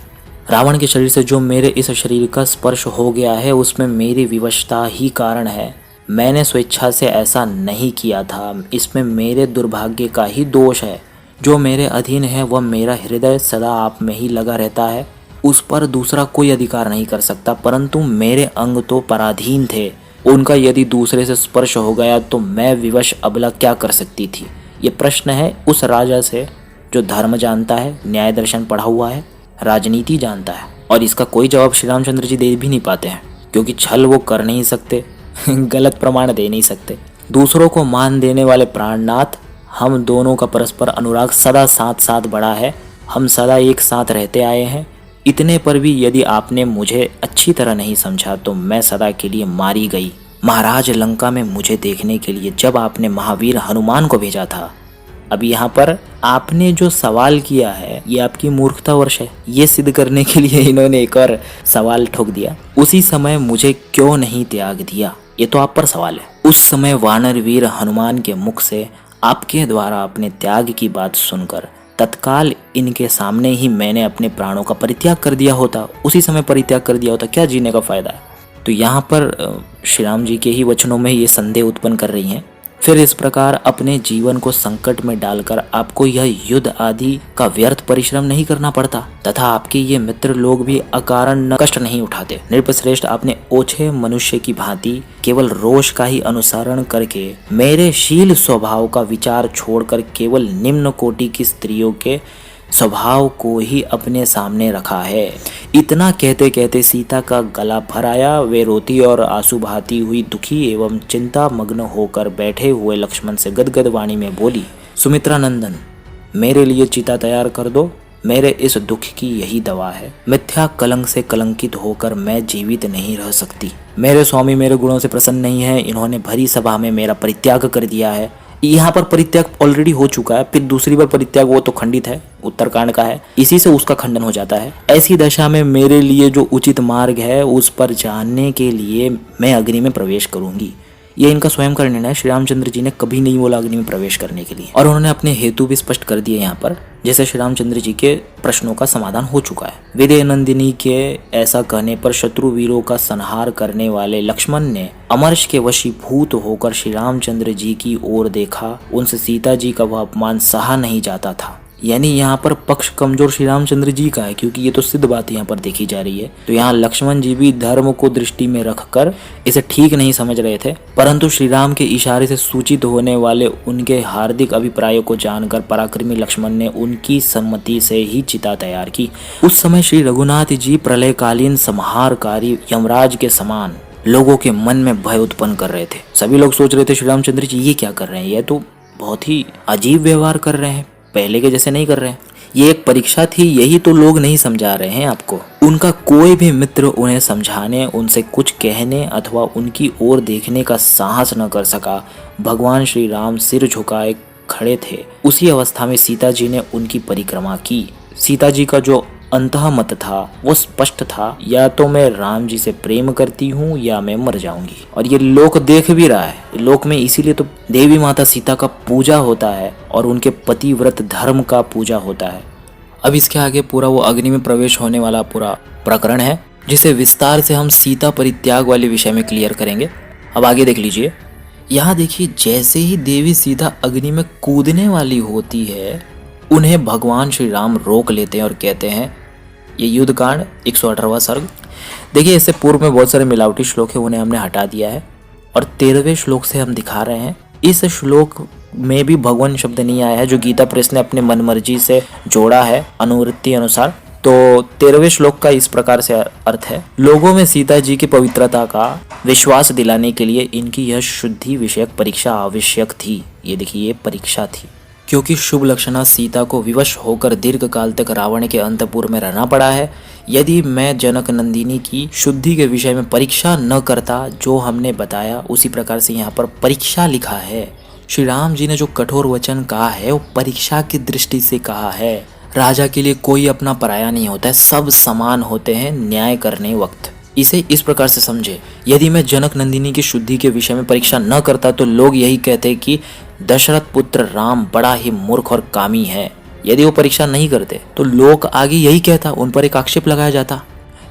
रावण के शरीर से जो मेरे इस शरीर का स्पर्श हो गया है उसमें मेरी विवशता ही कारण है। मैंने स्वेच्छा से ऐसा नहीं किया था, इसमें मेरे दुर्भाग्य का ही दोष है। जो मेरे अधीन है वह मेरा हृदय सदा आप में ही लगा रहता है, उस पर दूसरा कोई अधिकार नहीं कर सकता, परंतु मेरे अंग तो पराधीन थे। उनका यदि दूसरे से स्पर्श हो गया तो मैं विवश अबला क्या कर सकती थी। ये प्रश्न है उस राजा से जो धर्म जानता है, न्याय दर्शन पढ़ा हुआ है, राजनीति जानता है। और इसका कोई जवाब श्री रामचंद्र जी दे भी नहीं पाते हैं, क्योंकि छल वो कर नहीं सकते। गलत प्रमाण दे नहीं सकते। दूसरों को मान देने वाले प्राणनाथ, हम दोनों का परस्पर अनुराग सदा साथ साथ बढ़ा है, हम सदा एक साथ रहते आए हैं। इतने पर भी यदि आपने मुझे अच्छी तरह नहीं समझा तो मैं सदा के लिए मारी गई। महाराज, लंका में मुझे देखने के लिए जब आपने महावीर हनुमान को भेजा था, अब यहाँ पर आपने जो सवाल किया है ये आपकी मूर्खतावश है। ये सिद्ध करने के लिए इन्होंने एक और सवाल ठोक दिया, उसी समय मुझे क्यों नहीं त्याग दिया, ये तो आप पर सवाल है। उस समय वानर वीर हनुमान के मुख से आपके द्वारा अपने त्याग की बात सुनकर तत्काल इनके सामने ही मैंने अपने प्राणों का परित्याग कर दिया होता, उसी समय परित्याग कर दिया होता, क्या जीने का फायदा है। तो यहाँ पर श्री राम जी के ही वचनों में ये संदेह उत्पन्न कर रही हैं। फिर इस प्रकार अपने जीवन को संकट में डालकर आपको यह युद्ध आदि का व्यर्थ परिश्रम नहीं करना पड़ता तथा आपके ये मित्र लोग भी अकारण कष्ट नहीं उठाते। नृपश्रेष्ठ, आपने ओछे मनुष्य की भांति केवल रोष का ही अनुसरण करके मेरे शील स्वभाव का विचार छोड़कर केवल निम्न कोटि की स्त्रियों के स्वभाव को ही अपने सामने रखा है। इतना कहते कहते सीता का गला भर आया। वे रोती और आंसू बहाती हुई दुखी एवं चिंता मग्न होकर बैठे हुए लक्ष्मण से गदगद वाणी में बोली, सुमित्रा नंदन, मेरे लिए चिता तैयार कर दो, मेरे इस दुख की यही दवा है। मिथ्या कलंक से कलंकित होकर मैं जीवित नहीं रह सकती। मेरे स्वामी मेरे गुणों से प्रसन्न नहीं है, इन्होंने भरी सभा में मेरा परित्याग कर दिया है। यहाँ पर परित्याग ऑलरेडी हो चुका है, फिर दूसरी बार परित्याग वो तो खंडित है, उत्तरकांड का है, इसी से उसका खंडन हो जाता है। ऐसी दशा में मेरे लिए जो उचित मार्ग है उस पर जानने के लिए मैं अग्नि में प्रवेश करूंगी। ये इनका स्वयं का निर्णय है। श्री रामचंद्र जी ने कभी नहीं बोला अग्नि में प्रवेश करने के लिए, और उन्होंने अपने हेतु भी स्पष्ट कर दिए यहाँ पर, जैसे श्री रामचंद्र जी के प्रश्नों का समाधान हो चुका है। विदेह नंदिनी के ऐसा कहने पर शत्रु वीरों का संहार करने वाले लक्ष्मण ने अमर्ष के वशीभूत होकर श्री रामचंद्र जी की ओर देखा। उनसे सीता जी का वह अपमान सहा नहीं जाता था। यानी यहाँ पर पक्ष कमजोर श्री रामचंद्र जी का है, क्योंकि ये तो सिद्ध बात यहाँ पर देखी जा रही है। तो यहाँ लक्ष्मण जी भी धर्म को दृष्टि में रखकर इसे ठीक नहीं समझ रहे थे, परंतु श्री राम के इशारे से सूचित होने वाले उनके हार्दिक अभिप्रायों को जानकर पराक्रमी लक्ष्मण ने उनकी सम्मति से ही चिता तैयार की। उस समय श्री रघुनाथ जी प्रलयकालीन संहारकारी यमराज के समान लोगों के मन में भय उत्पन्न कर रहे थे। सभी लोग सोच रहे थे श्री रामचंद्र जी ये क्या कर रहे हैं, ये तो बहुत ही अजीब व्यवहार कर रहे हैं, पहले के जैसे नहीं कर रहे हैं। ये एक परीक्षा थी, यही तो लोग नहीं समझा रहे हैं आपको। उनका कोई भी मित्र उन्हें समझाने, उनसे कुछ कहने अथवा उनकी ओर देखने का साहस न कर सका। भगवान श्री राम सिर झुकाए खड़े थे। उसी अवस्था में सीता जी ने उनकी परिक्रमा की। सीता जी का जो अंतः मत था वो स्पष्ट था, या तो मैं राम जी से प्रेम करती हूँ या मैं मर जाऊंगी। और ये लोक देख भी रहा है। लोक में इसीलिए तो देवी माता सीता का पूजा होता है और उनके पतिव्रत धर्म का पूजा होता है। अब इसके आगे पूरा वो अग्नि में प्रवेश होने वाला पूरा प्रकरण है, जिसे विस्तार से हम सीता परित्याग वाले विषय में क्लियर करेंगे। अब आगे देख लीजिए। यहाँ देखिए, जैसे ही देवी सीता अग्नि में कूदने वाली होती है, उन्हें भगवान श्री राम रोक लेते हैं और कहते हैं, ये युद्ध कांड 118वां सर्ग। देखिए, इससे पूर्व में बहुत सारे मिलावटी श्लोक है, उन्हें हमने हटा दिया है और 13वें श्लोक से हम दिखा रहे हैं। इस श्लोक में भी भगवान शब्द नहीं आया है, जो गीता प्रेस ने अपने मनमर्जी से जोड़ा है अनुवृत्ति अनुसार। तो 13वें श्लोक का इस प्रकार से अर्थ है, लोगों में सीता जी की पवित्रता का विश्वास दिलाने के लिए इनकी यह शुद्धि विषयक परीक्षा आवश्यक थी। ये देखिए, ये परीक्षा थी, क्योंकि शुभ लक्षणा सीता को विवश होकर दीर्घ काल तक रावण के अंतपुर में रहना पड़ा है। यदि मैं जनक नंदिनी की शुद्धि के विषय में परीक्षा न करता, जो हमने बताया उसी प्रकार से यहाँ पर परीक्षा लिखा है। श्री राम जी ने जो कठोर वचन कहा है वो परीक्षा की दृष्टि से कहा है। राजा के लिए कोई अपना पराया नहीं होता है, सब समान होते हैं न्याय करने वक्त। इसे इस प्रकार से समझे, यदि मैं जनक नंदिनी की शुद्धि के विषय में परीक्षा न करता तो लोग यही कहते कि दशरथ पुत्र राम बड़ा ही मूर्ख और कामी है। यदि वो परीक्षा नहीं करते तो लोग आगे यही कहता, उन पर एक आक्षेप लगाया जाता।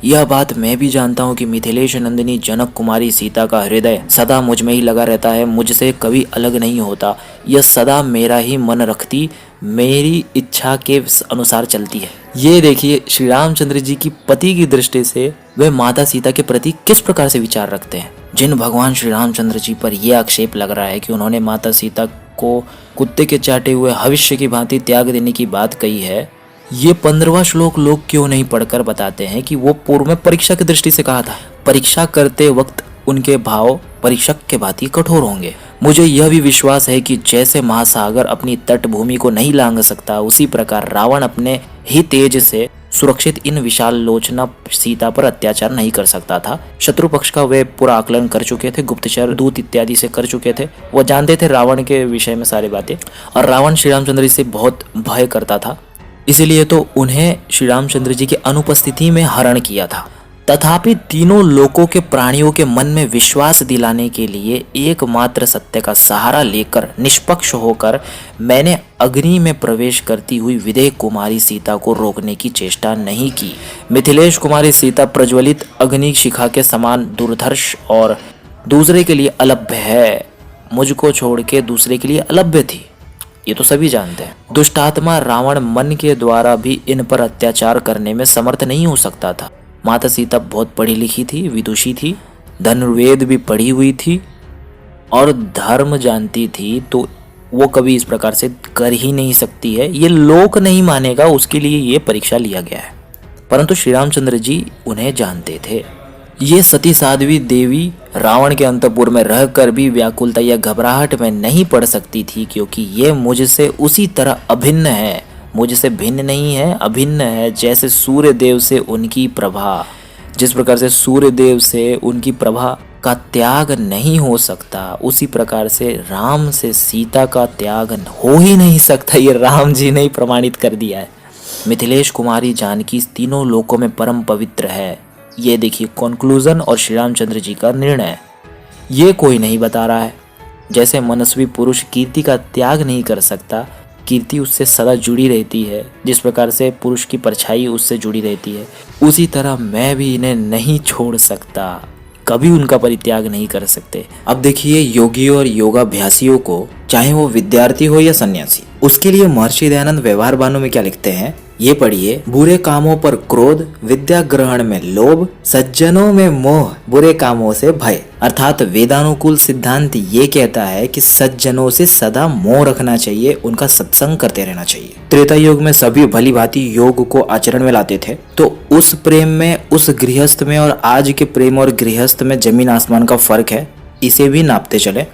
यह बात मैं भी जानता हूँ कि मिथिलेश नंदिनी जनक कुमारी सीता का हृदय सदा मुझ में ही लगा रहता है, मुझसे कभी अलग नहीं होता। यह सदा मेरा ही मन रखती, मेरी इच्छा के अनुसार चलती है। ये देखिए, श्री रामचंद्र जी की पति की दृष्टि से वे माता सीता के प्रति किस प्रकार से विचार रखते हैं। जिन भगवान श्री रामचंद्र जी पर यह आक्षेप लग रहा है कि उन्होंने माता सीता को कुत्ते के चाटे हुए हविष्य की भांति त्याग देने की बात कही है, ये 15वां श्लोक लोग क्यों नहीं पढ़कर बताते हैं कि वो पूर्व में परीक्षा की दृष्टि से कहा था। परीक्षा करते वक्त उनके भाव परीक्षक के भांति कठोर होंगे। मुझे यह भी विश्वास है कि जैसे महासागर अपनी तटभूमि को नहीं लांघ सकता, उसी प्रकार रावण अपने ही तेज से सुरक्षित इन विशाल लोचना सीता पर अत्याचार नहीं कर सकता था। शत्रु पक्ष का वे पूरा आकलन कर चुके थे, गुप्तचर दूत इत्यादि से कर चुके थे। वो जानते थे रावण के विषय में सारी बातें, और रावण श्री रामचंद्र जी से बहुत भय करता था। इसीलिए तो उन्हें श्री रामचंद्र जी की अनुपस्थिति में हरण किया था। तथापि तीनों लोकों के प्राणियों के मन में विश्वास दिलाने के लिए एकमात्र सत्य का सहारा लेकर निष्पक्ष होकर मैंने अग्नि में प्रवेश करती हुई विदेह कुमारी सीता को रोकने की चेष्टा नहीं की। मिथिलेश कुमारी सीता प्रज्वलित अग्नि शिखा के समान दुर्धर्ष और दूसरे के लिए अलभ्य है। मुझको छोड़ के दूसरे के लिए अलभ्य थी, ये तो सभी जानते हैं। दुष्टात्मा रावण मन के द्वारा भी इन पर अत्याचार करने में समर्थ नहीं हो सकता था। माता सीता बहुत पढ़ी लिखी थी, विदुषी थी, धनुर्वेद भी पढ़ी हुई थी और धर्म जानती थी, तो वो कभी इस प्रकार से कर ही नहीं सकती है। ये लोक नहीं मानेगा, उसके लिए ये परीक्षा लिया गया है। परंतु श्री रामचंद्र जी उन्हें जानते थे। ये सती साध्वी देवी रावण के अंतपुर में रहकर भी व्याकुलता या घबराहट में नहीं पड़ सकती थी, क्योंकि ये मुझसे उसी तरह अभिन्न है, मुझसे भिन्न नहीं है, अभिन्न है। जैसे सूर्य देव से उनकी प्रभा, जिस प्रकार से सूर्य देव से उनकी प्रभा का त्याग नहीं हो सकता, उसी प्रकार से राम से सीता का त्याग हो ही नहीं सकता। ये राम जी ने ही प्रमाणित कर दिया है। मिथिलेश कुमारी जानकी तीनों लोकों में परम पवित्र है। ये देखिए कंक्लूजन और श्री रामचंद्र जी का निर्णय। ये कोई नहीं बता रहा है। जैसे मनस्वी पुरुष कीर्ति का त्याग नहीं कर सकता, कीर्ति उससे सदा जुड़ी रहती है, जिस प्रकार से पुरुष की परछाई उससे जुड़ी रहती है, उसी तरह मैं भी इन्हें नहीं छोड़ सकता, कभी उनका परित्याग नहीं कर सकते। अब देखिए योगियों और योगाभ्यासियों को, चाहे वो विद्यार्थी हो या सन्यासी, उसके लिए महर्षि दयानंद व्यवहार बाणों में क्या लिखते हैं, ये पढ़िए। बुरे कामों पर क्रोध, विद्या ग्रहण में लोभ, सज्जनों में मोह, बुरे कामों से भय। अर्थात वेदानुकूल सिद्धांत ये कहता है कि सज्जनों से सदा मोह रखना चाहिए, उनका सत्संग करते रहना चाहिए। त्रेता युग में सभी भली भांति योग को आचरण में लाते थे, तो उस प्रेम में, उस गृहस्थ में और आज के प्रेम और गृहस्थ में जमीन आसमान का फर्क है, इसे भी नापते चले।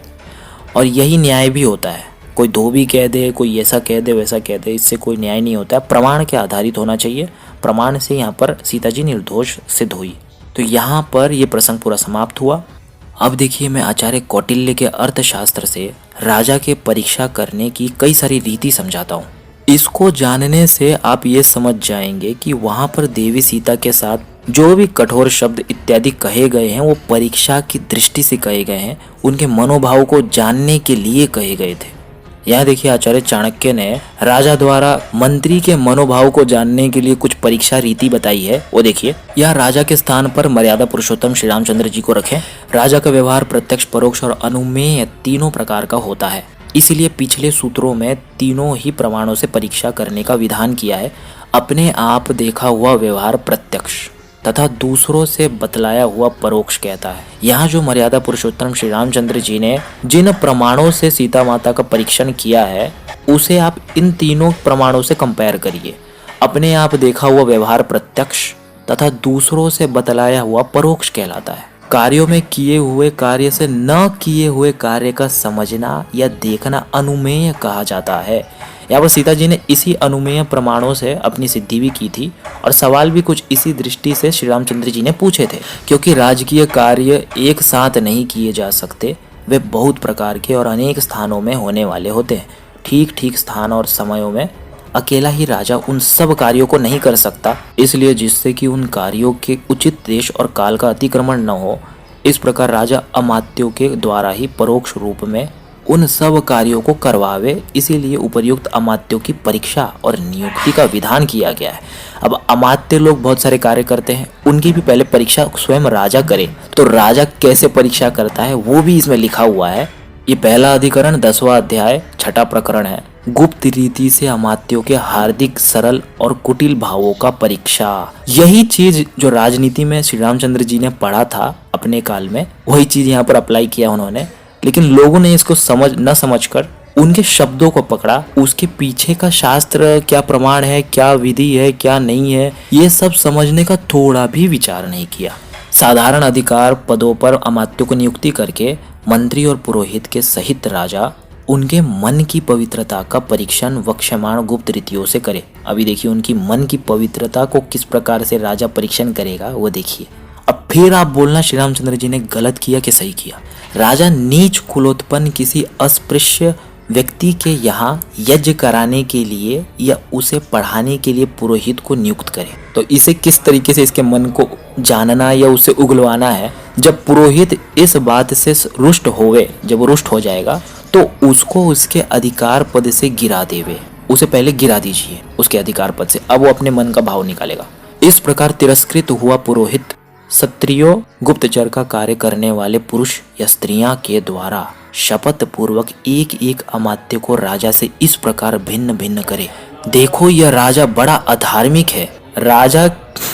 और यही न्याय भी होता है। कोई धोबी कह दे, कोई ऐसा कह दे, वैसा कह दे, इससे कोई न्याय नहीं होता है। प्रमाण के आधारित होना चाहिए। प्रमाण से यहाँ पर सीता जी निर्दोष सिद्ध हुई। तो यहाँ पर ये प्रसंग पूरा समाप्त हुआ। अब देखिए मैं आचार्य कौटिल्य के अर्थशास्त्र से राजा के परीक्षा करने की कई सारी रीति समझाता हूँ। इसको जानने से आप ये समझ जाएंगे कि वहाँ पर देवी सीता के साथ जो भी कठोर शब्द इत्यादि कहे गए हैं, वो परीक्षा की दृष्टि से कहे गए हैं, उनके मनोभाव को जानने के लिए कहे गए थे। यहाँ देखिए आचार्य चाणक्य ने राजा द्वारा मंत्री के मनोभाव को जानने के लिए कुछ परीक्षा रीति बताई है, वो देखिए। यह राजा के स्थान पर मर्यादा पुरुषोत्तम श्री रामचंद्र जी को रखें। राजा का व्यवहार प्रत्यक्ष, परोक्ष और अनुमेय तीनों प्रकार का होता है। इसीलिए पिछले सूत्रों में तीनों ही प्रमाणों से परीक्षा करने का विधान किया है। अपने आप देखा हुआ व्यवहार प्रत्यक्ष तथा दूसरों से बतलाया हुआ परोक्ष कहता है। यहाँ जो मर्यादा पुरुषोत्तम श्री रामचंद्र जी ने जिन प्रमाणों से सीता माता का परीक्षण किया है, उसे आप इन तीनों प्रमाणों से कंपेयर करिए। अपने आप देखा हुआ व्यवहार प्रत्यक्ष तथा दूसरों से बतलाया हुआ परोक्ष कहलाता है। कार्यों में किए हुए कार्य से न किए हुए कार्य का समझना या देखना अनुमेय कहा जाता है। यहाँ पर सीता जी ने इसी अनुमेय प्रमाणों से अपनी सिद्धि भी की थी, और सवाल भी कुछ इसी दृष्टि से श्री रामचंद्र जी ने पूछे थे। क्योंकि राजकीय कार्य एक साथ नहीं किए जा सकते, वे बहुत प्रकार के और अनेक स्थानों में होने वाले होते हैं। ठीक ठीक स्थान और समयों में अकेला ही राजा उन सब कार्यों को नहीं कर सकता, इसलिए जिससे कि उन कार्यों के उचित देश और काल का अतिक्रमण न हो, इस प्रकार राजा अमात्यों के द्वारा ही परोक्ष रूप में उन सब कार्यों को करवावे। इसीलिए उपर्युक्त अमात्यों की परीक्षा और नियुक्ति का विधान किया गया है। अब अमात्य लोग बहुत सारे कार्य करते हैं, उनकी भी पहले परीक्षा स्वयं राजा करे। तो राजा कैसे परीक्षा करता है वो भी इसमें लिखा हुआ है। ये पहला अधिकरण 10वां अध्याय 6ठा प्रकरण है। गुप्त रीति से अमात्यों के हार्दिक, सरल और कुटिल भावों का परीक्षा। यही चीज जो राजनीति में श्री रामचंद्र जी ने पढ़ा था अपने काल में, वही चीज यहाँ पर अप्लाई किया उन्होंने। लेकिन लोगों ने इसको न समझकर उनके शब्दों को पकड़ा। उसके पीछे का शास्त्र क्या प्रमाण है, क्या विधि है, क्या नहीं है, ये सब समझने का थोड़ा भी विचार नहीं किया। साधारण अधिकार पदों पर अमात्यों को नियुक्ति करके मंत्री और पुरोहित के सहित राजा उनके मन की पवित्रता का परीक्षण वक्ष्यमाण गुप्त रीतियों से करे। अभी देखिए उनकी मन की पवित्रता को किस प्रकार से राजा परीक्षण करेगा वो देखिए। अब फिर आप बोलना श्री रामचंद्र जी ने गलत किया कि सही किया। राजा नीच कुलोत्पन्न किसी अस्पृश्य व्यक्ति के यहाँ यज्ञ कराने के लिए या उसे पढ़ाने के लिए पुरोहित को नियुक्त करे। तो इसे किस तरीके से इसके मन को जानना या उसे उगलवाना है। जब पुरोहित इस बात से रुष्ट होवे, जब वो रुष्ट हो जाएगा तो उसको उसके अधिकार पद से गिरा देवे। उसे पहले गिरा दीजिए उसके अधिकार पद से, अब वो अपने मन का भाव निकालेगा। इस प्रकार तिरस्कृत हुआ पुरोहित क्षत्रियो गुप्तचर का कार्य करने वाले पुरुष या स्त्रियां के द्वारा शपथ पूर्वक एक एक अमात्य को राजा से इस प्रकार भिन्न भिन्न करे। देखो यह राजा बड़ा अधार्मिक है। राजा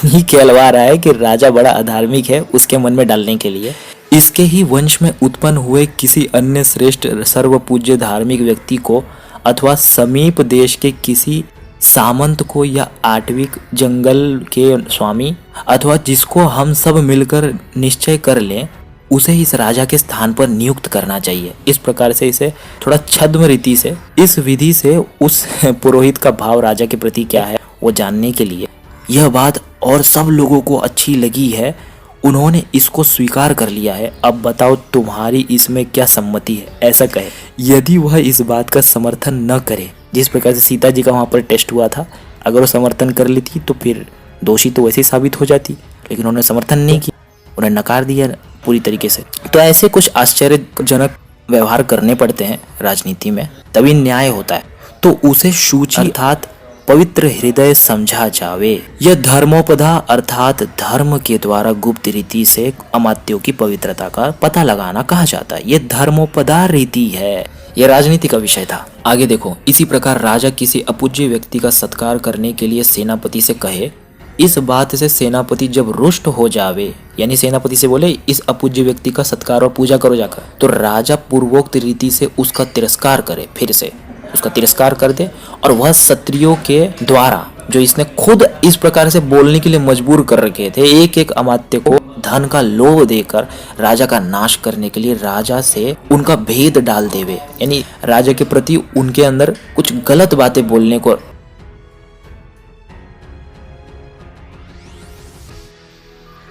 ही कहलवा रहा है कि राजा बड़ा अधार्मिक है उसके मन में डालने के लिए। इसके ही वंश में उत्पन्न हुए किसी अन्य श्रेष्ठ सर्वपूज्य धार्मिक व्यक्ति को अथवा समीप देश के किसी सामंत को या आटविक जंगल के स्वामी अथवा जिसको हम सब मिलकर निश्चय कर लें उसे इस राजा के स्थान पर नियुक्त करना चाहिए। इस प्रकार से इसे थोड़ा छद्म रीति से इस विधि से उस पुरोहित का भाव राजा के प्रति क्या है वो जानने के लिए यह बात और सब लोगों को अच्छी लगी है, उन्होंने इसको स्वीकार कर लिया है। अब बताओ तुम्हारी इसमें क्या सम्मति है, ऐसा कहे। यदि वह इस बात का समर्थन न करे, जिस प्रकार से सीता जी का वहां पर टेस्ट हुआ था, अगर वो समर्थन कर लेती तो फिर दोषी तो वैसे ही साबित हो जाती, लेकिन उन्होंने समर्थन नहीं किया, उन्हें नकार दिया पूरी तरीके से। तो ऐसे कुछ आश्चर्यजनक व्यवहार करने पड़ते हैं राजनीति में, तभी न्याय होता है। तो उसे शुचि अर्थात पवित्र हृदय समझा जावे। यह धर्मोपदा अर्थात धर्म के द्वारा गुप्त रीति से अमात्यों की पवित्रता का पता लगाना कहा जाता है। यह धर्मोपदा रीति है। यह राजनीति का विषय था। आगे देखो, इसी प्रकार राजा किसी अपूज्य व्यक्ति का सत्कार करने के लिए सेनापति से कहे, इस बात से सेनापति जब रुष्ट हो जावे, यानी सेनापति से बोले इस अपूज्य व्यक्ति का सत्कार और पूजा करो जाकर, तो राजा पूर्वोक्त रीति से उसका तिरस्कार करे, फिर से उसका तिरस्कार कर दे। और वह क्षत्रियों के द्वारा जो इसने खुद इस प्रकार से बोलने के लिए मजबूर कर रखे थे, एक एक अमात्य को धन का लोभ देकर राजा का नाश करने के लिए राजा से उनका भेद डाल देवे, यानी राजा के प्रति उनके अंदर कुछ गलत बातें बोलने को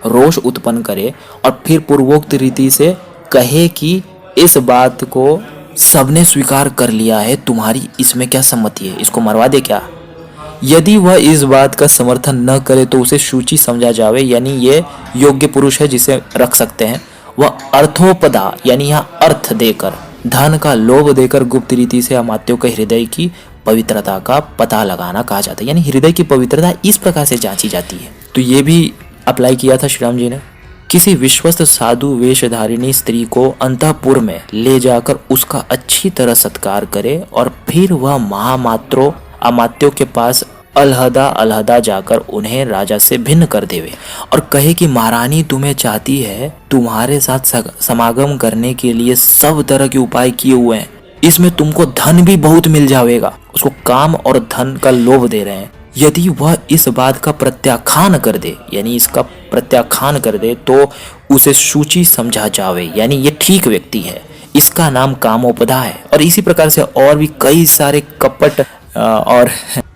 रोष उत्पन्न करे और फिर पूर्वोक्त रीति से कहे कि इस बात को सबने स्वीकार कर लिया है, तुम्हारी इसमें क्या सम्मति है, इसको मरवा दे क्या। यदि वह इस बात का समर्थन न करे तो उसे सूची समझा जावे, यानी ये योग्य पुरुष है जिसे रख सकते हैं। वह अर्थोपदा यानी यहाँ अर्थ देकर धन का लोभ देकर गुप्त रीति से अमात्यों के हृदय की पवित्रता का पता लगाना कहा जाता है, यानी हृदय की पवित्रता इस प्रकार से जांची जाती है। तो ये भी अप्लाई किया था श्री राम जी ने। किसी विश्वस्त साधु वेशधारिणी स्त्री को अंतःपुर में ले जाकर उसका अच्छी तरह सत्कार करे और फिर वह महामात्रों अमात्यों के पास अलहदा जाकर उन्हें राजा से भिन्न कर देवे और कहे कि महारानी तुम्हें चाहती है, तुम्हारे साथ समागम करने के लिए सब तरह के उपाय किए हुए हैं, इसमें तुमको धन भी बहुत मिल जाएगा। उसको काम और धन का लोभ दे रहे हैं। यदि वह इस बात का प्रत्याख्यान कर दे, यानी इसका प्रत्याख्यान कर दे, तो उसे सूची समझा जावे, यानी ये ठीक व्यक्ति है, इसका नाम कामोपदा है। और इसी प्रकार से और भी कई सारे कपट और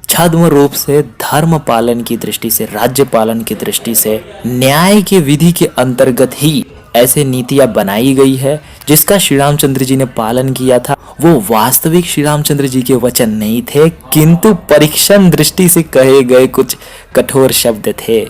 छद्म रूप से धर्म पालन की दृष्टि से, राज्य पालन की दृष्टि से, न्याय के विधि के अंतर्गत ही ऐसे नीतियां बनाई गई है जिसका श्री रामचंद्र जी ने पालन किया था। वो वास्तविक श्री रामचंद्र जी के वचन नहीं थे, किंतु परीक्षण दृष्टि से कहे गए कुछ कठोर शब्द थे।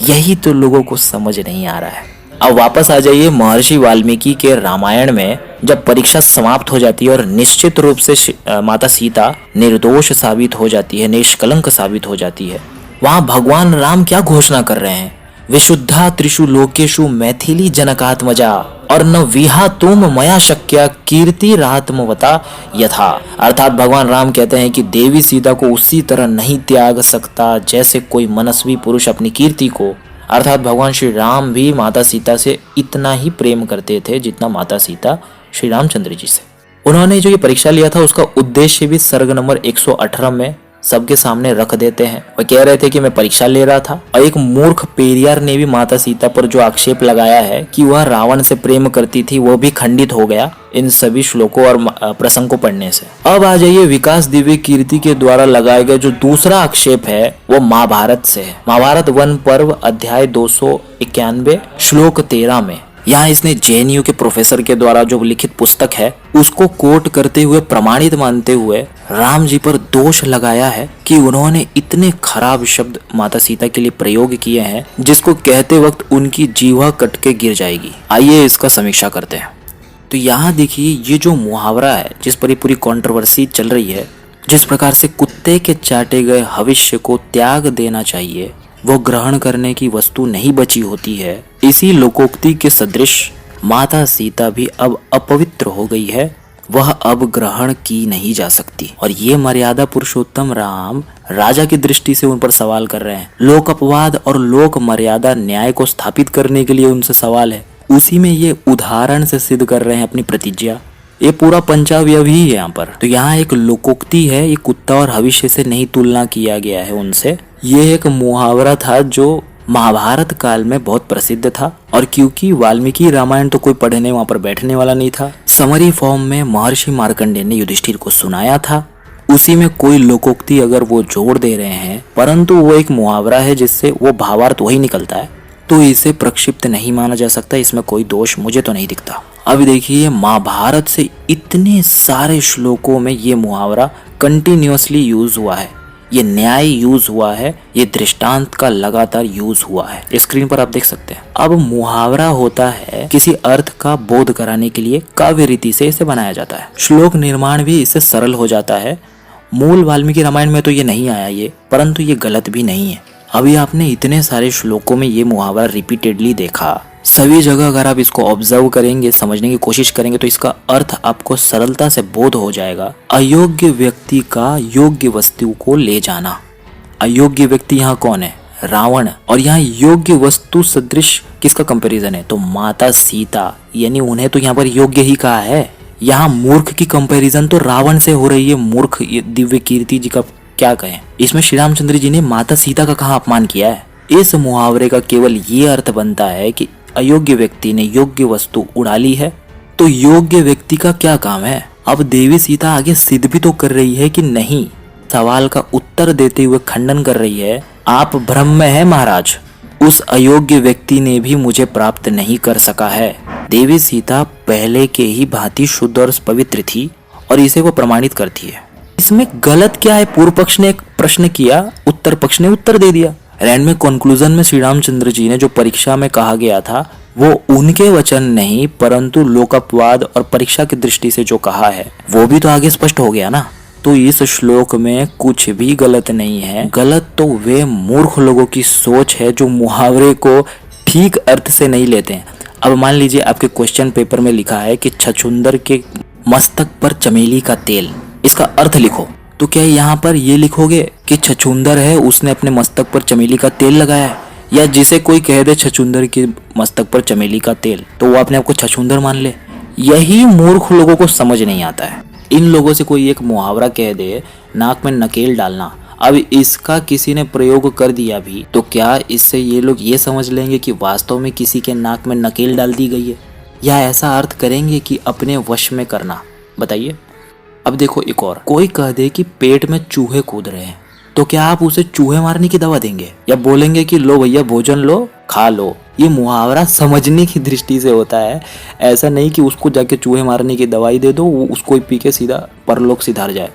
यही तो लोगों को समझ नहीं आ रहा है। अब वापस आ जाइए महर्षि वाल्मीकि के रामायण में। जब परीक्षा समाप्त हो जाती है और निश्चित रूप से माता सीता निर्दोष साबित हो जाती है, निष्कलंक साबित हो जाती है, वहां भगवान राम क्या घोषणा कर रहे हैं, विशुद्धा त्रिषु लोकेषु मैथिली जनकात्मजा और न विहा तुम मया शक्या कीर्तिरात्मवता यथा। अर्थात भगवान राम कहते हैं कि देवी सीता को उसी तरह नहीं त्याग सकता जैसे कोई मनस्वी पुरुष अपनी कीर्ति को। अर्थात भगवान श्री राम भी माता सीता से इतना ही प्रेम करते थे जितना माता सीता श्री रामचंद्र जी से। उन्होंने जो ये परीक्षा लिया था उसका उद्देश्य भी सर्ग नंबर 118 में सबके सामने रख देते हैं। वह कह रहे थे कि मैं परीक्षा ले रहा था। और एक मूर्ख पेरियार ने भी माता सीता पर जो आक्षेप लगाया है कि वह रावण से प्रेम करती थी, वो भी खंडित हो गया इन सभी श्लोकों और प्रसंग को पढ़ने से। अब आ जाइए विकास दिव्य कीर्ति के द्वारा लगाए गए जो दूसरा आक्षेप है वो महाभारत से है। महाभारत वन पर्व अध्याय 291 श्लोक 13 में यहाँ इसने जेएनयू के प्रोफेसर के द्वारा जो लिखित पुस्तक है उसको कोट करते हुए प्रमाणित मानते हुए राम जी पर दोष लगाया है कि उन्होंने इतने खराब शब्द माता सीता के लिए प्रयोग किए हैं जिसको कहते वक्त उनकी जीवा कट के गिर जाएगी। आइए इसका समीक्षा करते हैं। तो यहाँ देखिए ये जो मुहावरा है जिस पर ये पूरी कंट्रोवर्सी चल रही है, जिस प्रकार से कुत्ते के चाटे गए भविष्य को त्याग देना चाहिए, वो ग्रहण करने की वस्तु नहीं बची होती है, इसी लोकोक्ति के सदृश माता सीता भी अब अपवित्र हो गई है, वह अब ग्रहण की नहीं जा सकती। और ये मर्यादा पुरुषोत्तम राम राजा की दृष्टि से उन पर सवाल कर रहे हैं। लोक अपवाद और लोक मर्यादा न्याय को स्थापित करने के लिए उनसे सवाल है, उसी में ये उदाहरण से सिद्ध कर रहे हैं अपनी प्रतिज्ञा। ये पूरा पंचावयव ही है यहाँ पर। तो यहाँ एक लोकोक्ति है, ये कुत्ता और भविष्य से नहीं तुलना किया गया है उनसे। ये एक मुहावरा था जो महाभारत काल में बहुत प्रसिद्ध था, और क्योंकि वाल्मीकि रामायण तो कोई पढ़ने वहां पर बैठने वाला नहीं था, समरी फॉर्म में महर्षि मार्कंडेय ने युधिष्ठिर को सुनाया था। उसी में कोई लोकोक्ति अगर वो जोड़ दे रहे हैं, परंतु वो एक मुहावरा है जिससे वो भावार्थ वही निकलता है, तो इसे प्रक्षिप्त नहीं माना जा सकता। इसमें कोई दोष मुझे तो नहीं दिखता। अब देखिए महाभारत से इतने सारे श्लोकों में ये मुहावरा कंटिन्यूअसली यूज हुआ है, ये न्याय यूज हुआ है, ये दृष्टांत का लगातार यूज हुआ है। स्क्रीन पर आप देख सकते हैं। अब मुहावरा होता है किसी अर्थ का बोध कराने के लिए काव्य रीति से इसे बनाया जाता है। श्लोक निर्माण भी इससे सरल हो जाता है। मूल वाल्मीकि रामायण में तो ये नहीं आया ये, परंतु ये गलत भी नहीं है। अभी आपने इतने सारे श्लोकों में ये मुहावरा रिपीटेडली देखा, सभी जगह अगर आप इसको ऑब्जर्व करेंगे, समझने की कोशिश करेंगे, तो इसका अर्थ आपको सरलता से बोध हो जाएगा। अयोग्य व्यक्ति का योग्य वस्तु को ले जाना। अयोग्य व्यक्ति यहाँ कौन है? रावण। और यहाँ योग्य वस्तु सदृश किसका कंपैरिजन है? तो माता सीता, यानी उन्हें तो यहाँ पर योग्य ही कहा है। यहाँ मूर्ख की कंपैरिजन तो रावण से हो रही है। मूर्ख दिव्य कीर्ति जी का क्या कहें। इसमें श्री रामचंद्र जी ने माता सीता का कहाँ अपमान किया है? इस मुहावरे का केवल ये अर्थ बनता है कि अयोग्य व्यक्ति ने योग्य वस्तु उड़ा ली है, तो योग्य व्यक्ति का क्या काम है? अब देवी सीता आगे सिद्ध भी तो कर रही है कि नहीं, सवाल का उत्तर देते हुए खंडन कर रही है, आप भ्रम में है महाराज, उस अयोग्य व्यक्ति ने भी मुझे प्राप्त नहीं कर सका है। देवी सीता पहले के ही भांति शुद्ध और पवित्र थी और इसे वो प्रमाणित करती है। इसमें गलत क्या है? पूर्व पक्ष ने एक प्रश्न किया, उत्तर पक्ष ने उत्तर दे दिया। एंड में कंक्लूजन में श्री रामचंद्र जी ने जो परीक्षा में कहा गया था वो उनके वचन नहीं, परंतु लोकपवाद और परीक्षा की दृष्टि से जो कहा है वो भी तो आगे स्पष्ट हो गया ना। तो इस श्लोक में कुछ भी गलत नहीं है। गलत तो वे मूर्ख लोगों की सोच है जो मुहावरे को ठीक अर्थ से नहीं लेते हैं। अब मान लीजिए आपके क्वेश्चन पेपर में लिखा है कि छछूंदर के मस्तक पर चमेली का तेल, इसका अर्थ लिखो, तो क्या यहाँ पर ये लिखोगे कि छछूंदर है उसने अपने मस्तक पर चमेली का तेल लगाया है? या जिसे कोई कह दे छछूंदर के मस्तक पर चमेली का तेल, तो वो अपने आप को छछूंदर मान ले? यही मूर्ख लोगों को समझ नहीं आता है। इन लोगों से कोई एक मुहावरा कह दे, नाक में नकेल डालना, अब इसका किसी ने प्रयोग कर दिया भी, तो क्या इससे ये लोग ये समझ लेंगे कि वास्तव में किसी के नाक में नकेल डाल दी गई है? या ऐसा अर्थ करेंगे कि अपने वश में करना? बताइए। अब देखो एक और, कोई कह दे कि पेट में चूहे कूद रहे हैं, तो क्या आप उसे चूहे मारने की दवा देंगे या बोलेंगे कि लो भैया भोजन लो, खा लो? ये मुहावरा समझने की दृष्टि से होता है, ऐसा नहीं कि उसको जाके चूहे मारने की दवाई दे दो, वो उसको पी के सीधा परलोक सिधार जाए।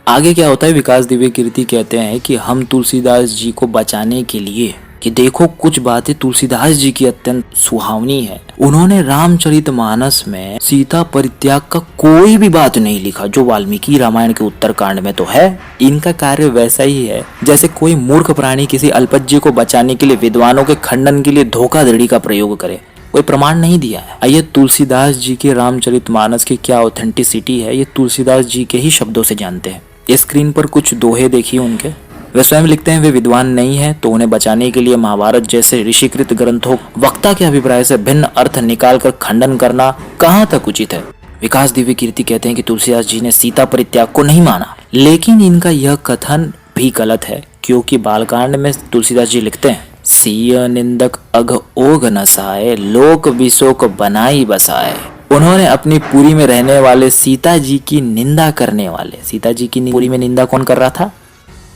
आगे क्या होता है, विकास दिव्य कीर्ति कहते हैं कि हम तुलसीदास जी को बचाने के लिए, कि देखो कुछ बातें तुलसीदास जी की अत्यंत सुहावनी है, उन्होंने रामचरितमानस में सीता परित्याग का कोई भी बात नहीं लिखा जो वाल्मीकि रामायण के उत्तरकांड में तो है। इनका कार्य वैसा ही है जैसे कोई मूर्ख प्राणी किसी अल्पज्य को बचाने के लिए विद्वानों के खंडन के लिए धोखाधड़ी का प्रयोग करे, कोई प्रमाण नहीं दिया है। आइए तुलसीदास जी के रामचरितमानस की क्या ऑथेंटिसिटी है ये तुलसीदास जी के ही शब्दों से जानते हैं। ये स्क्रीन पर कुछ दोहे देखिए उनके। वे स्वयं लिखते हैं वे विद्वान नहीं है, तो उन्हें बचाने के लिए महाभारत जैसे ऋषिकृत ग्रंथों वक्ता के अभिप्राय से भिन्न अर्थ निकालकर खंडन करना कहाँ तक उचित है। विकास दिव्य कीर्ति कहते हैं कि तुलसीदास जी ने सीता परित्याग को नहीं माना, लेकिन इनका यह कथन भी गलत है, क्योंकि बालकांड में तुलसीदास जी लिखते हैं, सीय निंदक अघ ओघ नसाए, लोक विशोक बनाई बसाए। उन्होंने अपनी पुरी में रहने वाले सीता जी की निंदा करने वाले, सीता जी की पुरी में निंदा कौन कर रहा था?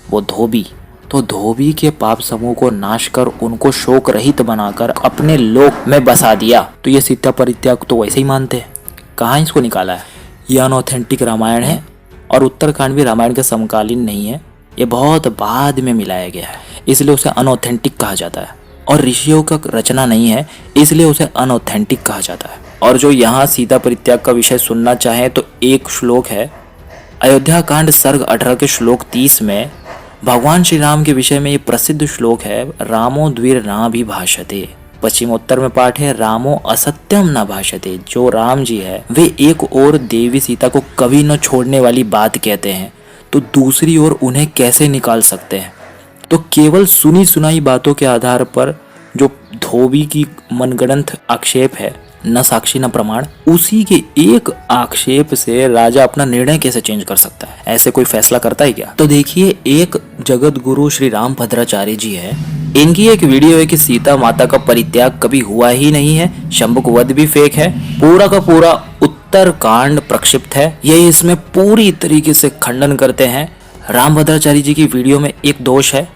वो धोबी। तो धोबी के पाप समूह को नाश कर उनको शोक रहित बनाकर अपने लोक में बसा दिया। तो ये सीता परित्याग तो वैसे ही मानते हैं। कहाँ इसको निकाला है? ये अनऑथेंटिक रामायण है और उत्तरकांड भी रामायण के समकालीन नहीं है, ये बहुत बाद में मिलाया गया है, इसलिए उसे अनऑथेंटिक कहा जाता है। और ऋषियों का रचना नहीं है, इसलिए उसे अनऑथेंटिक कहा जाता है। और जो यहाँ सीता परित्याग का विषय सुनना चाहे तो एक श्लोक है अयोध्या कांड सर्ग 18 के श्लोक 30 में भगवान श्री राम के विषय में ये प्रसिद्ध श्लोक है, रामो द्विर ना भी भाषते। पश्चिमोत्तर में पाठ है, रामो असत्यम न भाषते। जो राम जी है वे एक और देवी सीता को कभी न छोड़ने वाली बात कहते हैं, तो दूसरी ओर उन्हें कैसे निकाल सकते हैं? तो केवल सुनी सुनाई बातों के आधार पर जो धोबी की मनगढ़ंत आक्षेप है, न साक्षी न प्रमाण, उसी के एक आक्षेप से राजा अपना निर्णय कैसे चेंज कर सकता है? ऐसे कोई फैसला करता है क्या? तो देखिए, एक जगत गुरु श्री राम भद्राचार्य जी है, इनकी एक वीडियो है कि सीता माता का परित्याग कभी हुआ ही नहीं है, शंभुक वध भी फेक है, पूरा का पूरा उत्तरकांड प्रक्षिप्त है। ये इसमें पूरी तरीके से खंडन करते हैं। राम भद्राचार्य जी की वीडियो में एक दोष है,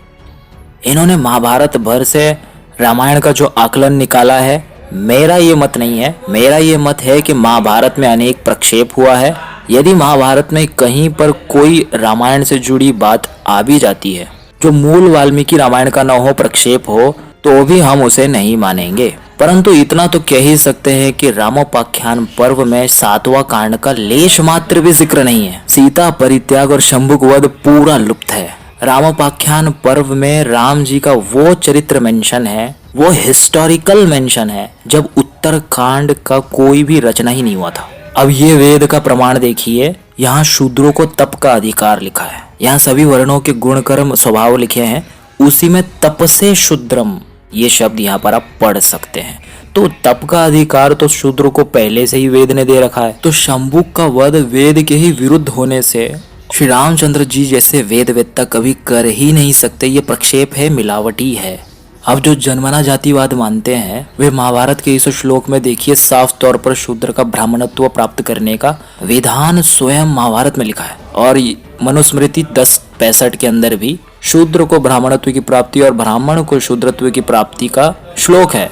इन्होंने महाभारत भर से रामायण का जो आकलन निकाला है, मेरा ये मत नहीं है। मेरा ये मत है कि महाभारत में अनेक प्रक्षेप हुआ है। यदि महाभारत में कहीं पर कोई रामायण से जुड़ी बात आ भी जाती है जो मूल वाल्मीकि रामायण का न हो, प्रक्षेप हो, तो भी हम उसे नहीं मानेंगे। परंतु इतना तो कह ही सकते हैं कि रामोपाख्यान पर्व में 7वां कांड का लेश मात्र भी जिक्र नहीं है। सीता परित्याग और शंभुक वध पूरा लुप्त है। रामोपाख्यान पर्व में राम जी का वो चरित्र मेंशन है, वो हिस्टोरिकल मेंशन है जब उत्तरकांड का कोई भी रचना ही नहीं हुआ था। अब ये वेद का प्रमाण देखिए, यहाँ शूद्रों को तप का अधिकार लिखा है, यहाँ सभी वर्णों के गुण कर्म स्वभाव लिखे हैं, उसी में तप से शूद्रम ये शब्द यहाँ पर आप पढ़ सकते हैं। तो तप का अधिकार तो शूद्र को पहले से ही वेद ने दे रखा है। तो शंभुक का वध वेद के ही विरुद्ध होने से श्री रामचंद्र जी जैसे वेद वेत्ता कभी कर ही नहीं सकते। ये प्रक्षेप है, मिलावटी है। अब जो जन्मना जातिवाद मानते हैं वे महाभारत के इस श्लोक में देखिए साफ तौर पर शूद्र का ब्राह्मणत्व प्राप्त करने का विधान स्वयं महाभारत में लिखा है। और मनुस्मृति 10:65 के अंदर भी शूद्र को ब्राह्मणत्व की प्राप्ति और ब्राह्मण को शूद्रत्व की प्राप्ति का श्लोक है।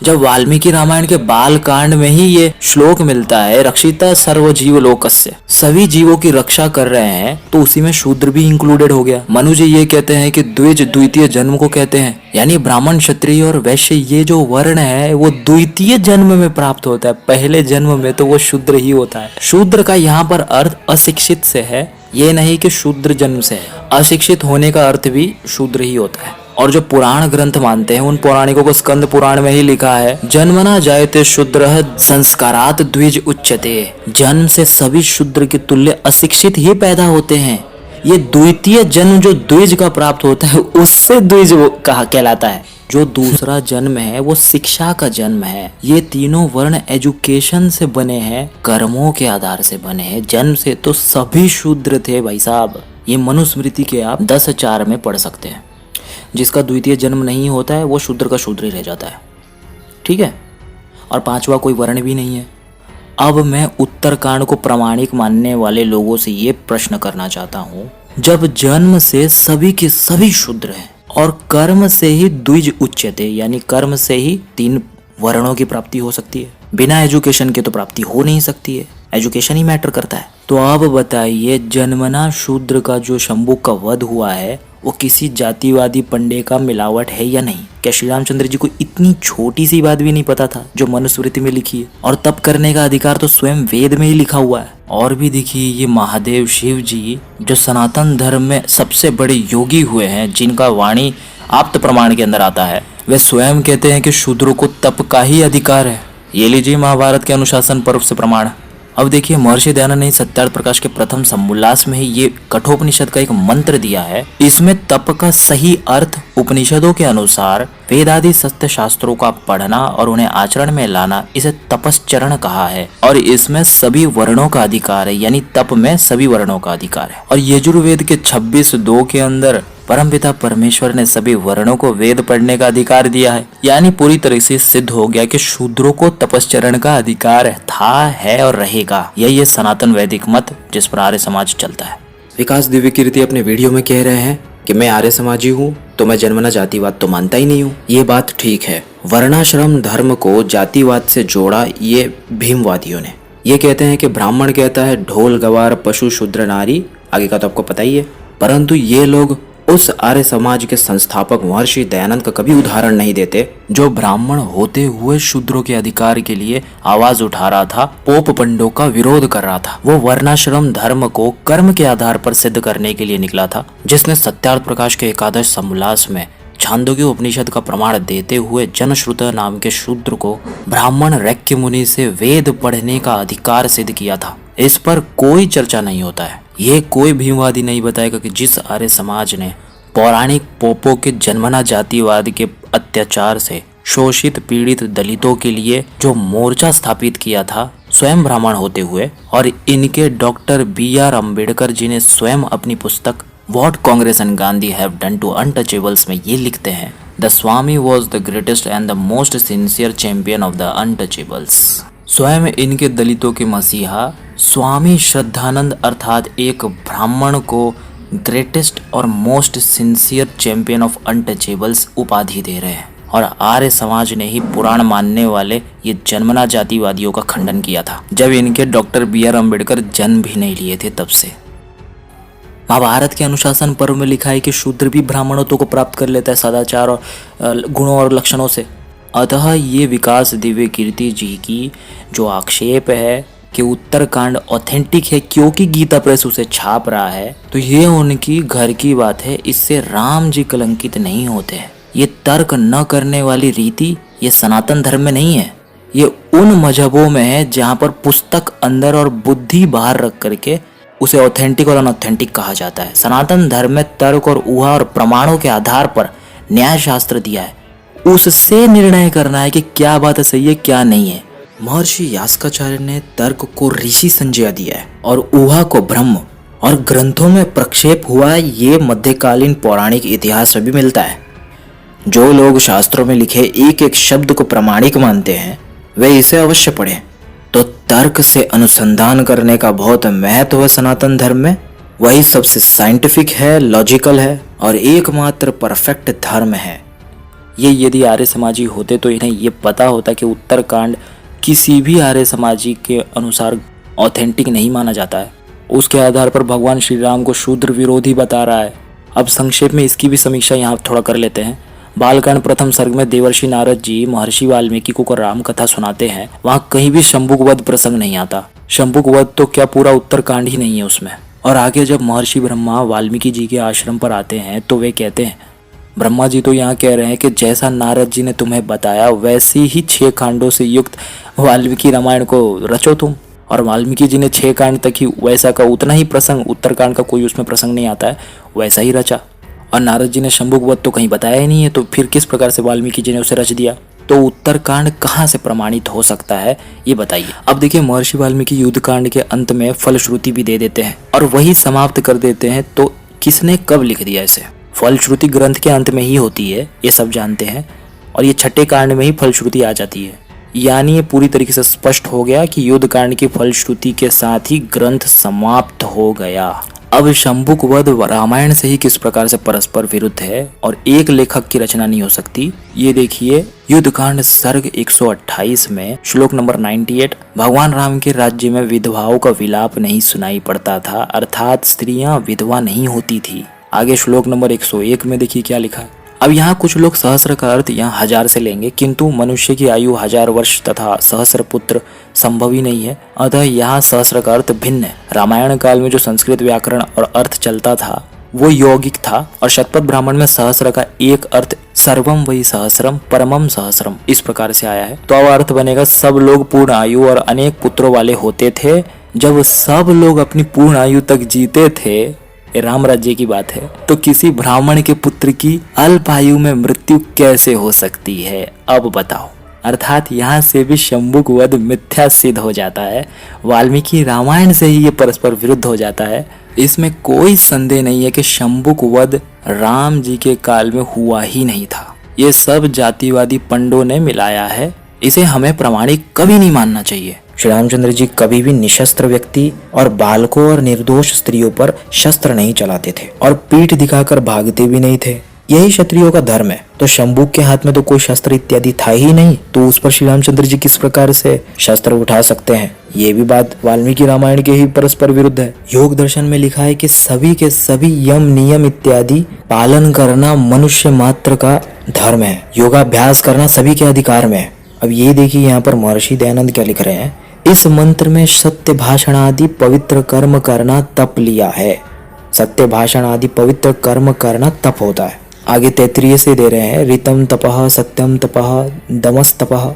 जब वाल्मीकि रामायण के बाल कांड में ही ये श्लोक मिलता है, रक्षिता सर्व जीव लोकस्य, सभी जीवों की रक्षा कर रहे हैं, तो उसी में शूद्र भी इंक्लूडेड हो गया। मनु जी ये कहते हैं कि द्विज द्वितीय जन्म को कहते हैं, यानी ब्राह्मण क्षत्रिय और वैश्य ये जो वर्ण है वो द्वितीय जन्म में प्राप्त होता है, पहले जन्म में तो वो शूद्र ही होता है। शूद्र का यहाँ पर अर्थ अशिक्षित से है, ये नहीं कि शूद्र जन्म से है। अशिक्षित होने का अर्थ भी शूद्र ही होता है। और जो पुराण ग्रंथ मानते हैं उन पौराणिकों को स्कंद पुराण में ही लिखा है, जन्मना जायते शूद्रः संस्कारात द्विज उच्यते। जन्म से सभी शूद्र के तुल्य अशिक्षित ही पैदा होते हैं। ये द्वितीय जन्म जो द्विज का प्राप्त होता है उससे द्विज कहा कहलाता है। जो दूसरा जन्म है वो शिक्षा का जन्म है। ये तीनों वर्ण एजुकेशन से बने हैं, कर्मों के आधार से बने हैं। जन्म से तो सभी शूद्र थे भाई साहब। ये मनुस्मृति के आप 10:4 में पढ़ सकते हैं। जिसका द्वितीय जन्म नहीं होता है वो शूद्र का शूद्र ही रह जाता है, ठीक है। और 5वां कोई वर्ण भी नहीं है। अब मैं उत्तरकांड को प्रामाणिक मानने वाले लोगों से ये प्रश्न करना चाहता हूँ, जब जन्म से सभी के सभी शूद्र हैं और कर्म से ही द्विज उच्यते, यानी कर्म से ही 3 वर्णों की प्राप्ति हो सकती है, बिना एजुकेशन के तो प्राप्ति हो नहीं सकती है, एजुकेशन ही मैटर करता है। तो अब बताइए, जन्मना शूद्र का जो शंभुक का वध हुआ है वो किसी जातिवादी पंडे का मिलावट है या नहीं? क्या श्री रामचंद्र जी को इतनी छोटी सी बात भी नहीं पता था जो मनुस्मृति में लिखी है? और तप करने का अधिकार तो स्वयं वेद में ही लिखा हुआ है। और भी देखिए, ये महादेव शिव जी जो सनातन धर्म में सबसे बड़े योगी हुए हैं, जिनका वाणी आप्त प्रमाण के अंदर आता है, वे स्वयं कहते हैं कि शूद्रों को तप का ही अधिकार है। ये लीजिए महाभारत के अनुशासन पर्व से प्रमाण। अब देखिए महर्षि दयानंद ने सत्यार्थ प्रकाश के प्रथम समुल्लास में ही ये कठोपनिषद का एक मंत्र दिया है। इसमें तप का सही अर्थ उपनिषदों के अनुसार वेद आदि सत्य शास्त्रों का पढ़ना और उन्हें आचरण में लाना, इसे तपश्चरण कहा है। और इसमें सभी वर्णों का अधिकार है, यानी तप में सभी वर्णों का अधिकार है। और यजुर्वेद के 26:2 के अंदर परमपिता परमेश्वर ने सभी वर्णों को वेद पढ़ने का अधिकार दिया है। यानी पूरी तरह से सिद्ध हो गया कि शूद्रों को तपश्चरण का अधिकार था, है और रहेगा। यही है सनातन वैदिक मत जिस पर आर्य समाज चलता है। विकास दिव्य कीर्ति अपने वीडियो में कह रहे हैं कि मैं आर्य समाजी हूँ तो मैं जन्मना जातिवाद तो मानता ही नहीं हूँ। ये बात ठीक है। वर्णाश्रम धर्म को जातिवाद से जोड़ा ये भीमवादियों ने। ये कहते हैं कि ब्राह्मण कहता है ढोल गवार पशु शूद्र नारी, आगे का तो आपको पता ही है। परंतु ये लोग उस आर्य समाज के संस्थापक महर्षि दयानंद का कभी उदाहरण नहीं देते, जो ब्राह्मण होते हुए शूद्रों के अधिकार के लिए आवाज उठा रहा था, पोप पंडों का विरोध कर रहा था। वो वर्णाश्रम धर्म को कर्म के आधार पर सिद्ध करने के लिए निकला था, जिसने सत्यार्थ प्रकाश के एकादश समुल्लास में छांदोग्य उपनिषद का प्रमाण देते हुए जनश्रुत नाम के शूद्र को ब्राह्मण रैक्य मुनि से वेद पढ़ने का अधिकार सिद्ध किया था। इस पर कोई चर्चा नहीं होता है। ये कोई भीमवादी नहीं बताएगा कि जिस आर्य समाज ने पौराणिक पोपों के जन्मना जातिवाद के अत्याचार से शोषित पीड़ित दलितों के लिए जो मोर्चा स्थापित किया था स्वयं ब्राह्मण होते हुए, और इनके डॉक्टर B.R. अम्बेडकर जी ने स्वयं अपनी पुस्तक what Congress and Gandhi have done to untouchables में ये लिखते हैं, the Swami was the greatest and the most sincere champion of the untouchables. स्वयं इनके दलितों के मसीहा स्वामी श्रद्धानंद अर्थात एक ब्राह्मण को ग्रेटेस्ट और most sincere champion of untouchables उपाधि दे रहे हैं। और आर्य समाज ने ही पुराण मानने वाले ये जन्मना जातिवादियों का खंडन किया था, जब इनके डॉक्टर B.R. अम्बेडकर जन्म भी नहीं लिए थे तब से। महाभारत के अनुशासन पर्व में लिखा है कि शूद्र भी ब्राह्मणत्व को प्राप्त कर लेता है सदाचार और गुणों और लक्षणों से। अतः ये विकास दिव्य कीर्ति जी की जो आक्षेप है कि उत्तरकांड ऑथेंटिक है क्योंकि गीता प्रेस उसे छाप रहा है, तो ये उनकी घर की बात है। इससे राम जी कलंकित नहीं होते हैं। ये तर्क न करने वाली रीति ये सनातन धर्म में नहीं है। ये उन मजहबों में है जहाँ पर पुस्तक अंदर और बुद्धि बाहर रख करके उसे ऑथेंटिक और अनऑथेंटिक कहा जाता है। सनातन धर्म में तर्क और ऊहा और प्रमाणों के आधार पर न्याय शास्त्र दिया है, उससे निर्णय करना है कि क्या बात सही है क्या नहीं है। महर्षि यास्काचार्य ने तर्क को ऋषि संज्ञा दिया है और ऊहा को ब्रह्म, और ग्रंथों में प्रक्षेप हुआ ये मध्यकालीन पौराणिक इतिहास में भी मिलता है। जो लोग शास्त्रों में लिखे एक एक शब्द को प्रमाणिक मानते हैं वे इसे अवश्य पढ़ें। तो तर्क से अनुसंधान करने का बहुत महत्व है सनातन धर्म में। वही सबसे साइंटिफिक है, लॉजिकल है और एकमात्र परफेक्ट धर्म है। ये यदि आर्य समाजी होते तो इन्हें ये पता होता कि उत्तरकांड किसी भी आर्य समाजी के अनुसार ऑथेंटिक नहीं माना जाता है। उसके आधार पर भगवान श्री राम को शूद्र विरोधी बता रहा है। अब संक्षेप में इसकी भी समीक्षा यहाँ थोड़ा कर लेते हैं। बालकांड प्रथम सर्ग में देवर्षि नारद जी महर्षि वाल्मीकि को राम कथा सुनाते हैं। वहाँ कहीं भी शंभुक वध प्रसंग नहीं आता। शंभुक वध तो क्या पूरा उत्तरकांड ही नहीं है उसमें। और आगे जब महर्षि ब्रह्मा वाल्मीकि जी के आश्रम पर आते हैं तो वे कहते हैं, ब्रह्मा जी तो यहाँ कह रहे हैं कि जैसा नारद जी ने तुम्हें बताया वैसे ही 6 कांडों से युक्त वाल्मीकि रामायण को रचो तुम। और वाल्मीकि जी ने 6 कांड तक ही वैसा का उतना ही प्रसंग, उत्तरकांड का कोई उसमें प्रसंग नहीं आता है, वैसा ही रचा। और नारद जी ने शंभुक वध तो कहीं बताया ही नहीं है, तो फिर किस प्रकार से वाल्मीकि जी ने उसे रच दिया। तो उत्तरकांड कहाँ से प्रमाणित हो सकता है ये बताइए। अब देखिए महर्षि वाल्मीकि युद्ध कांड के अंत में फलश्रुति भी दे देते हैं और वही समाप्त कर देते हैं। तो किसने कब लिख दिया इसे? फलश्रुति ग्रंथ के अंत में ही होती है, ये सब जानते हैं। और ये 6ठे कांड में ही फलश्रुति आ जाती है। यानी ये पूरी तरीके से स्पष्ट हो गया कि युद्ध कांड की फलश्रुति के साथ ही ग्रंथ समाप्त हो गया। अब शंभुक वध रामायण से ही किस प्रकार से परस्पर विरुद्ध है और एक लेखक की रचना नहीं हो सकती, ये देखिए। युद्ध कांड सर्ग 128 में श्लोक नंबर 98, भगवान राम के राज्य में विधवाओं का विलाप नहीं सुनाई पड़ता था, अर्थात स्त्रियां विधवा नहीं होती थी। आगे श्लोक नंबर 101 में देखिए क्या लिखा है। अब यहाँ कुछ लोग सहस्र का अर्थ यहाँ 1000 से लेंगे, किंतु मनुष्य की आयु 1000 वर्ष तथा सहस्र पुत्र संभव ही नहीं है। अतः यहाँ सहस्र का अर्थ भिन्न है। रामायण काल में जो संस्कृत व्याकरण और अर्थ चलता था वो यौगिक था और शतपथ ब्राह्मण में सहस्र का एक अर्थ सर्वम वही सहस्रम परमम सहस्रम इस प्रकार से आया है। तो अब अर्थ बनेगा सब लोग पूर्ण आयु और अनेक पुत्रों वाले होते थे। जब सब लोग अपनी पूर्ण आयु तक जीते थे, ये राम राज्य की बात है, तो किसी ब्राह्मण के पुत्र की अल्प आयु में मृत्यु कैसे हो सकती है, अब बताओ। अर्थात यहाँ से भी शंभुक वध मिथ्या सिद्ध हो जाता है। वाल्मीकि रामायण से ही ये परस्पर विरुद्ध हो जाता है। इसमें कोई संदेह नहीं है कि शंभुक वध राम जी के काल में हुआ ही नहीं था। ये सब जातिवादी पंडों ने मिलाया है। इसे हमें प्रमाणिक कभी नहीं मानना चाहिए। श्री रामचंद्र जी कभी भी निशस्त्र व्यक्ति और बालकों और निर्दोष स्त्रियों पर शस्त्र नहीं चलाते थे और पीठ दिखाकर भागते भी नहीं थे। यही क्षत्रियों का धर्म है। तो शंभुक के हाथ में तो कोई शस्त्र इत्यादि था ही नहीं, तो उस पर श्री रामचंद्र जी किस प्रकार से शस्त्र उठा सकते हैं? ये भी बात वाल्मीकि रामायण के ही परस्पर विरुद्ध है। योग दर्शन में लिखा है कि सभी के सभी यम नियम इत्यादि पालन करना मनुष्य मात्र का धर्म है। योगाभ्यास करना सभी के अधिकार में है। अब ये देखिए यहाँ पर महर्षि दयानंद क्या लिख रहे हैं, इस मंत्र में सत्य भाषण आदि पवित्र कर्म करना तप लिया है। सत्य भाषण आदि पवित्र कर्म करना तप होता है। आगे 33 से दे रहे हैं, ऋतम तपः सत्यम तपः दमस तपः।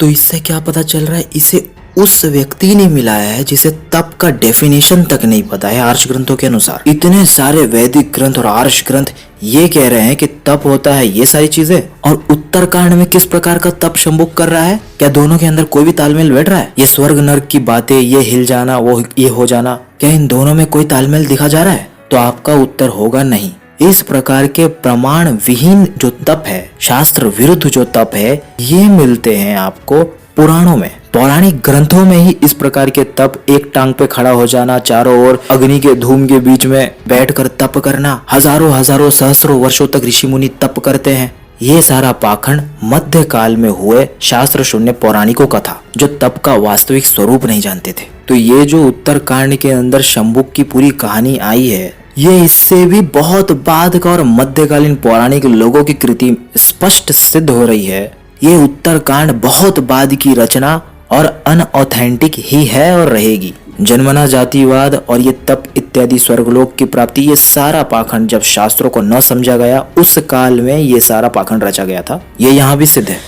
तो इससे क्या पता चल रहा है, इसे उस व्यक्ति ने मिलाया है जिसे तप का डेफिनेशन तक नहीं पता है आर्ष ग्रंथों के अनुसार। इतने सारे वैदिक ग्रंथ और आर्ष ग्रंथ ये कह रहे हैं कि तप होता है ये सारी चीजें, और उत्तरकांड में किस प्रकार का तप शंभुक कर रहा है? क्या दोनों के अंदर कोई भी तालमेल बैठ रहा है? ये स्वर्ग नर्क की बातें, ये हिल जाना, वो ये हो जाना, क्या इन दोनों में कोई तालमेल दिखा जा रहा है? तो आपका उत्तर होगा नहीं। इस प्रकार के प्रमाण विहीन जो तप है, शास्त्र विरुद्ध जो तप है, ये मिलते हैं आपको पुराणों में। पौराणिक ग्रंथों में ही इस प्रकार के तप, एक टांग पे खड़ा हो जाना, चारों ओर अग्नि के धूम के बीच में बैठकर तप करना, हजारों हजारों सहस्रों वर्षों तक ऋषि मुनि तप करते हैं, ये सारा पाखंड मध्य काल में हुए शास्त्र शून्य पौराणिकों का था, जो तप का वास्तविक स्वरूप नहीं जानते थे। तो ये जो उत्तरकांड के अंदर शंभुक की पूरी कहानी आई है, ये इससे भी बहुत बाद का और मध्यकालीन पौराणिक लोगों की कृति स्पष्ट सिद्ध हो रही है। ये उत्तरकांड बहुत बाद की रचना और अनऑथेंटिक ही है और रहेगी। जन्मना जातिवाद और ये तप इत्यादि स्वर्गलोक की प्राप्ति, ये सारा पाखंड जब शास्त्रों को न समझा गया, उस काल में ये सारा पाखंड रचा गया था। ये यहाँ भी सिद्ध है।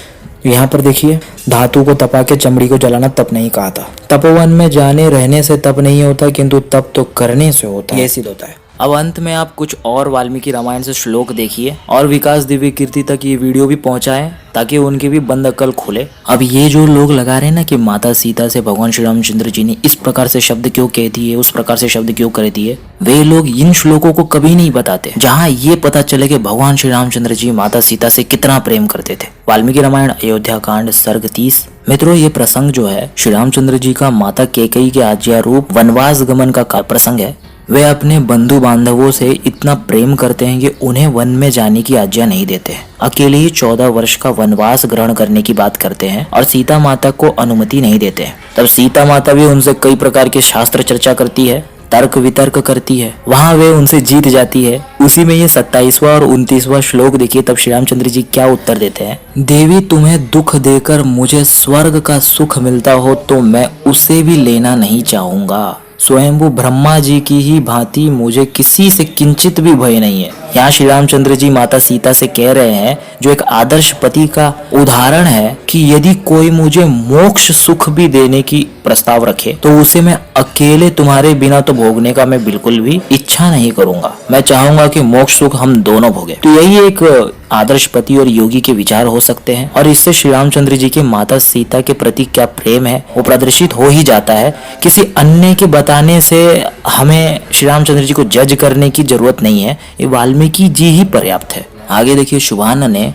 यहाँ पर देखिए, धातु को तपा के चमड़ी को जलाना तप नहीं कहा था। तपोवन में जाने रहने से तप नहीं होता, किंतु तप तो करने से होता है, ये सिद्ध होता है। अब अंत में आप कुछ और वाल्मीकि रामायण से श्लोक देखिए और विकास दिव्य कीर्ति तक ये वीडियो भी पहुंचाएं, ताकि उनकी भी बंद अकल खुले। अब ये जो लोग लगा रहे हैं ना कि माता सीता से भगवान श्री रामचंद्र जी ने इस प्रकार से शब्द क्यों कह दिए, उस प्रकार से शब्द क्यों कर दिए, वे लोग इन श्लोकों को कभी नहीं बताते जहाँ ये पता चले कि भगवान श्री रामचंद्र जी माता सीता से कितना प्रेम करते थे। वाल्मीकि रामायण अयोध्या कांड सर्ग 30। मित्रों, ये प्रसंग जो है श्री रामचंद्र जी का माता कैकेयी के आज्ञा रूप वनवास गमन का प्रसंग है। वे अपने बंधु बांधवों से इतना प्रेम करते हैं कि उन्हें वन में जाने की आज्ञा नहीं देते। अकेले ही 14 वर्ष का वनवास ग्रहण करने की बात करते हैं और सीता माता को अनुमति नहीं देते हैं। तब सीता माता भी उनसे कई प्रकार के शास्त्र चर्चा करती है, तर्क वितर्क करती है, वहाँ वे उनसे जीत जाती है। उसी में ये 27वां और 29वां श्लोक देखिए। तब श्री रामचंद्र जी क्या उत्तर देते हैं, देवी तुम्हें दुख देकर मुझे स्वर्ग का सुख मिलता हो तो मैं उसे भी लेना नहीं चाहूंगा। स्वयंभू ब्रह्मा जी की ही भांति मुझे किसी से किंचित भी भय नहीं है। यहाँ श्री रामचंद्र जी माता सीता से कह रहे हैं, जो एक आदर्श पति का उदाहरण है, कि यदि कोई मुझे मोक्ष सुख भी देने की प्रस्ताव रखे तो उसे मैं अकेले तुम्हारे बिना तो भोगने का मैं बिल्कुल भी इच्छा नहीं करूंगा। मैं चाहूंगा कि मोक्ष सुख हम दोनों भोगे। तो यही एक आदर्श पति और योगी के विचार हो सकते हैं, और इससे श्री रामचंद्र जी के माता सीता के प्रति क्या प्रेम है वो प्रदर्शित हो ही जाता है। किसी अन्य के बताने से हमें श्री रामचंद्र जी को जज करने की जरूरत नहीं है, ये वाल्मीकि जी ही पर्याप्त है। आगे देखिए, शुभान ने,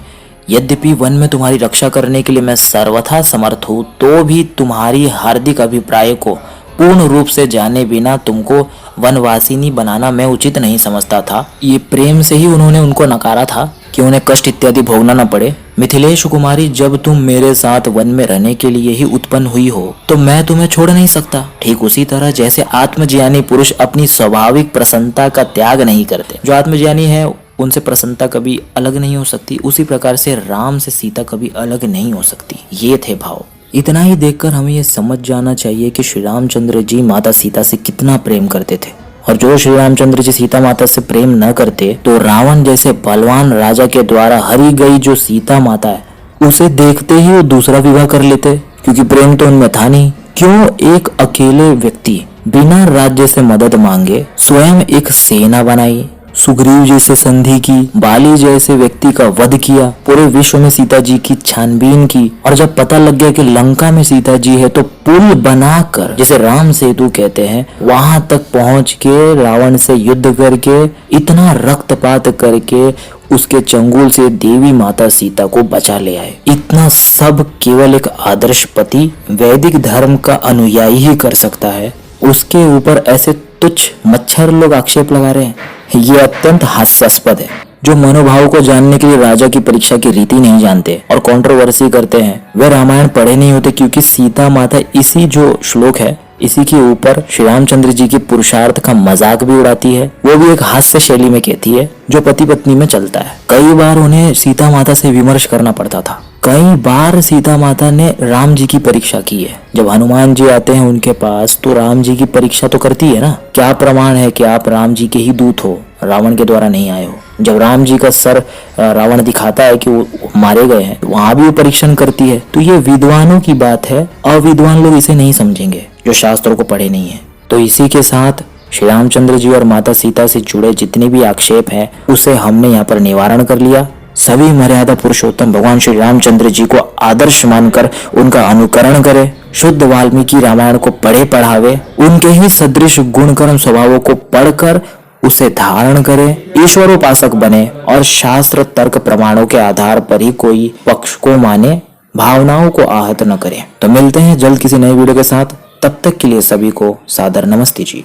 यद्यपि वन में तुम्हारी रक्षा करने के लिए मैं सर्वथा समर्थ हूँ, तो भी तुम्हारी हार्दिक अभिप्राय को पूर्ण रूप से जाने बिना तुमको वनवासिनी बनाना मैं उचित नहीं समझता था। ये प्रेम से ही उन्होंने उनको नकारा था कि उन्हें कष्ट इत्यादि भोगना न पड़े। मिथिलेश कुमारी, जब तुम मेरे साथ वन में रहने के लिए ही उत्पन्न हुई हो तो मैं तुम्हें छोड़ नहीं सकता। ठीक उसी तरह जैसे आत्मज्ञानी पुरुष अपनी स्वाभाविक प्रसन्नता का त्याग नहीं करते, जो आत्मज्ञानी है उनसे प्रसन्नता कभी अलग नहीं हो सकती, उसी प्रकार से राम से सीता कभी अलग नहीं हो सकती। ये थे भाव। इतना ही देखकर हमें ये समझ जाना चाहिए कि श्री रामचंद्र जी माता सीता से कितना प्रेम करते थे। और जो श्री रामचंद्र जी सीता माता से प्रेम न करते तो रावण जैसे बलवान राजा के द्वारा हरी गई जो सीता माता है उसे देखते ही वो दूसरा विवाह कर लेते, क्योंकि प्रेम तो उनमें था नहीं। क्यों एक अकेले व्यक्ति बिना राज्य से मदद मांगे स्वयं एक सेना बनाई, सुग्रीव जैसे संधि की, बाली जैसे व्यक्ति का वध किया, पूरे विश्व में सीता जी की छानबीन की, और जब पता लग गया कि लंका में सीता जी है तो पुल बनाकर, जिसे राम सेतु कहते हैं, वहां तक पहुंच के रावण से युद्ध करके इतना रक्तपात करके उसके चंगुल से देवी माता सीता को बचा ले आए। इतना सब केवल एक आदर्श पति वैदिक धर्म का अनुयायी ही कर सकता है। उसके ऊपर ऐसे तुच्छ मच्छर लोग आक्षेप लगा रहे हैं, ये अत्यंत हास्यास्पद है। जो मनोभाव को जानने के लिए राजा की परीक्षा की रीति नहीं जानते और कंट्रोवर्सी करते हैं, वे रामायण पढ़े नहीं होते, क्योंकि सीता माता इसी जो श्लोक है इसी के ऊपर श्री रामचंद्र जी के पुरुषार्थ का मजाक भी उड़ाती है, वो भी एक हास्य शैली में कहती है जो पति पत्नी में चलता है। कई बार उन्हें सीता माता से विमर्श करना पड़ता था, कई बार सीता माता ने राम जी की परीक्षा की है। जब हनुमान जी आते हैं उनके पास तो राम जी की परीक्षा तो करती है ना, क्या प्रमाण है कि आप राम जी के ही दूत हो, रावण के द्वारा नहीं आए हो। जब राम जी का सर रावण दिखाता है कि वो मारे गए हैं, वहां भी वो परीक्षण करती है। तो ये विद्वानों की बात है, अविद्वान लोग इसे नहीं समझेंगे जो शास्त्रों को पढ़े नहीं है। तो इसी के साथ श्री रामचंद्र जी और माता सीता से जुड़े जितने भी आक्षेप हैं उसे हमने यहाँ पर निवारण कर लिया। सभी मर्यादा पुरुषोत्तम भगवान श्री रामचंद्र जी को आदर्श मानकर उनका अनुकरण करें, शुद्ध वाल्मीकि रामायण को पढ़े पढ़ावे, उनके ही सदृश गुण कर्म स्वभावों को पढ़कर उसे धारण करें, ईश्वरोपासक बने और शास्त्र तर्क प्रमाणों के आधार पर ही कोई पक्ष को माने, भावनाओं को आहत न करें। तो मिलते हैं जल्द किसी नई वीडियो के साथ, तब तक के लिए सभी को सादर नमस्ते जी।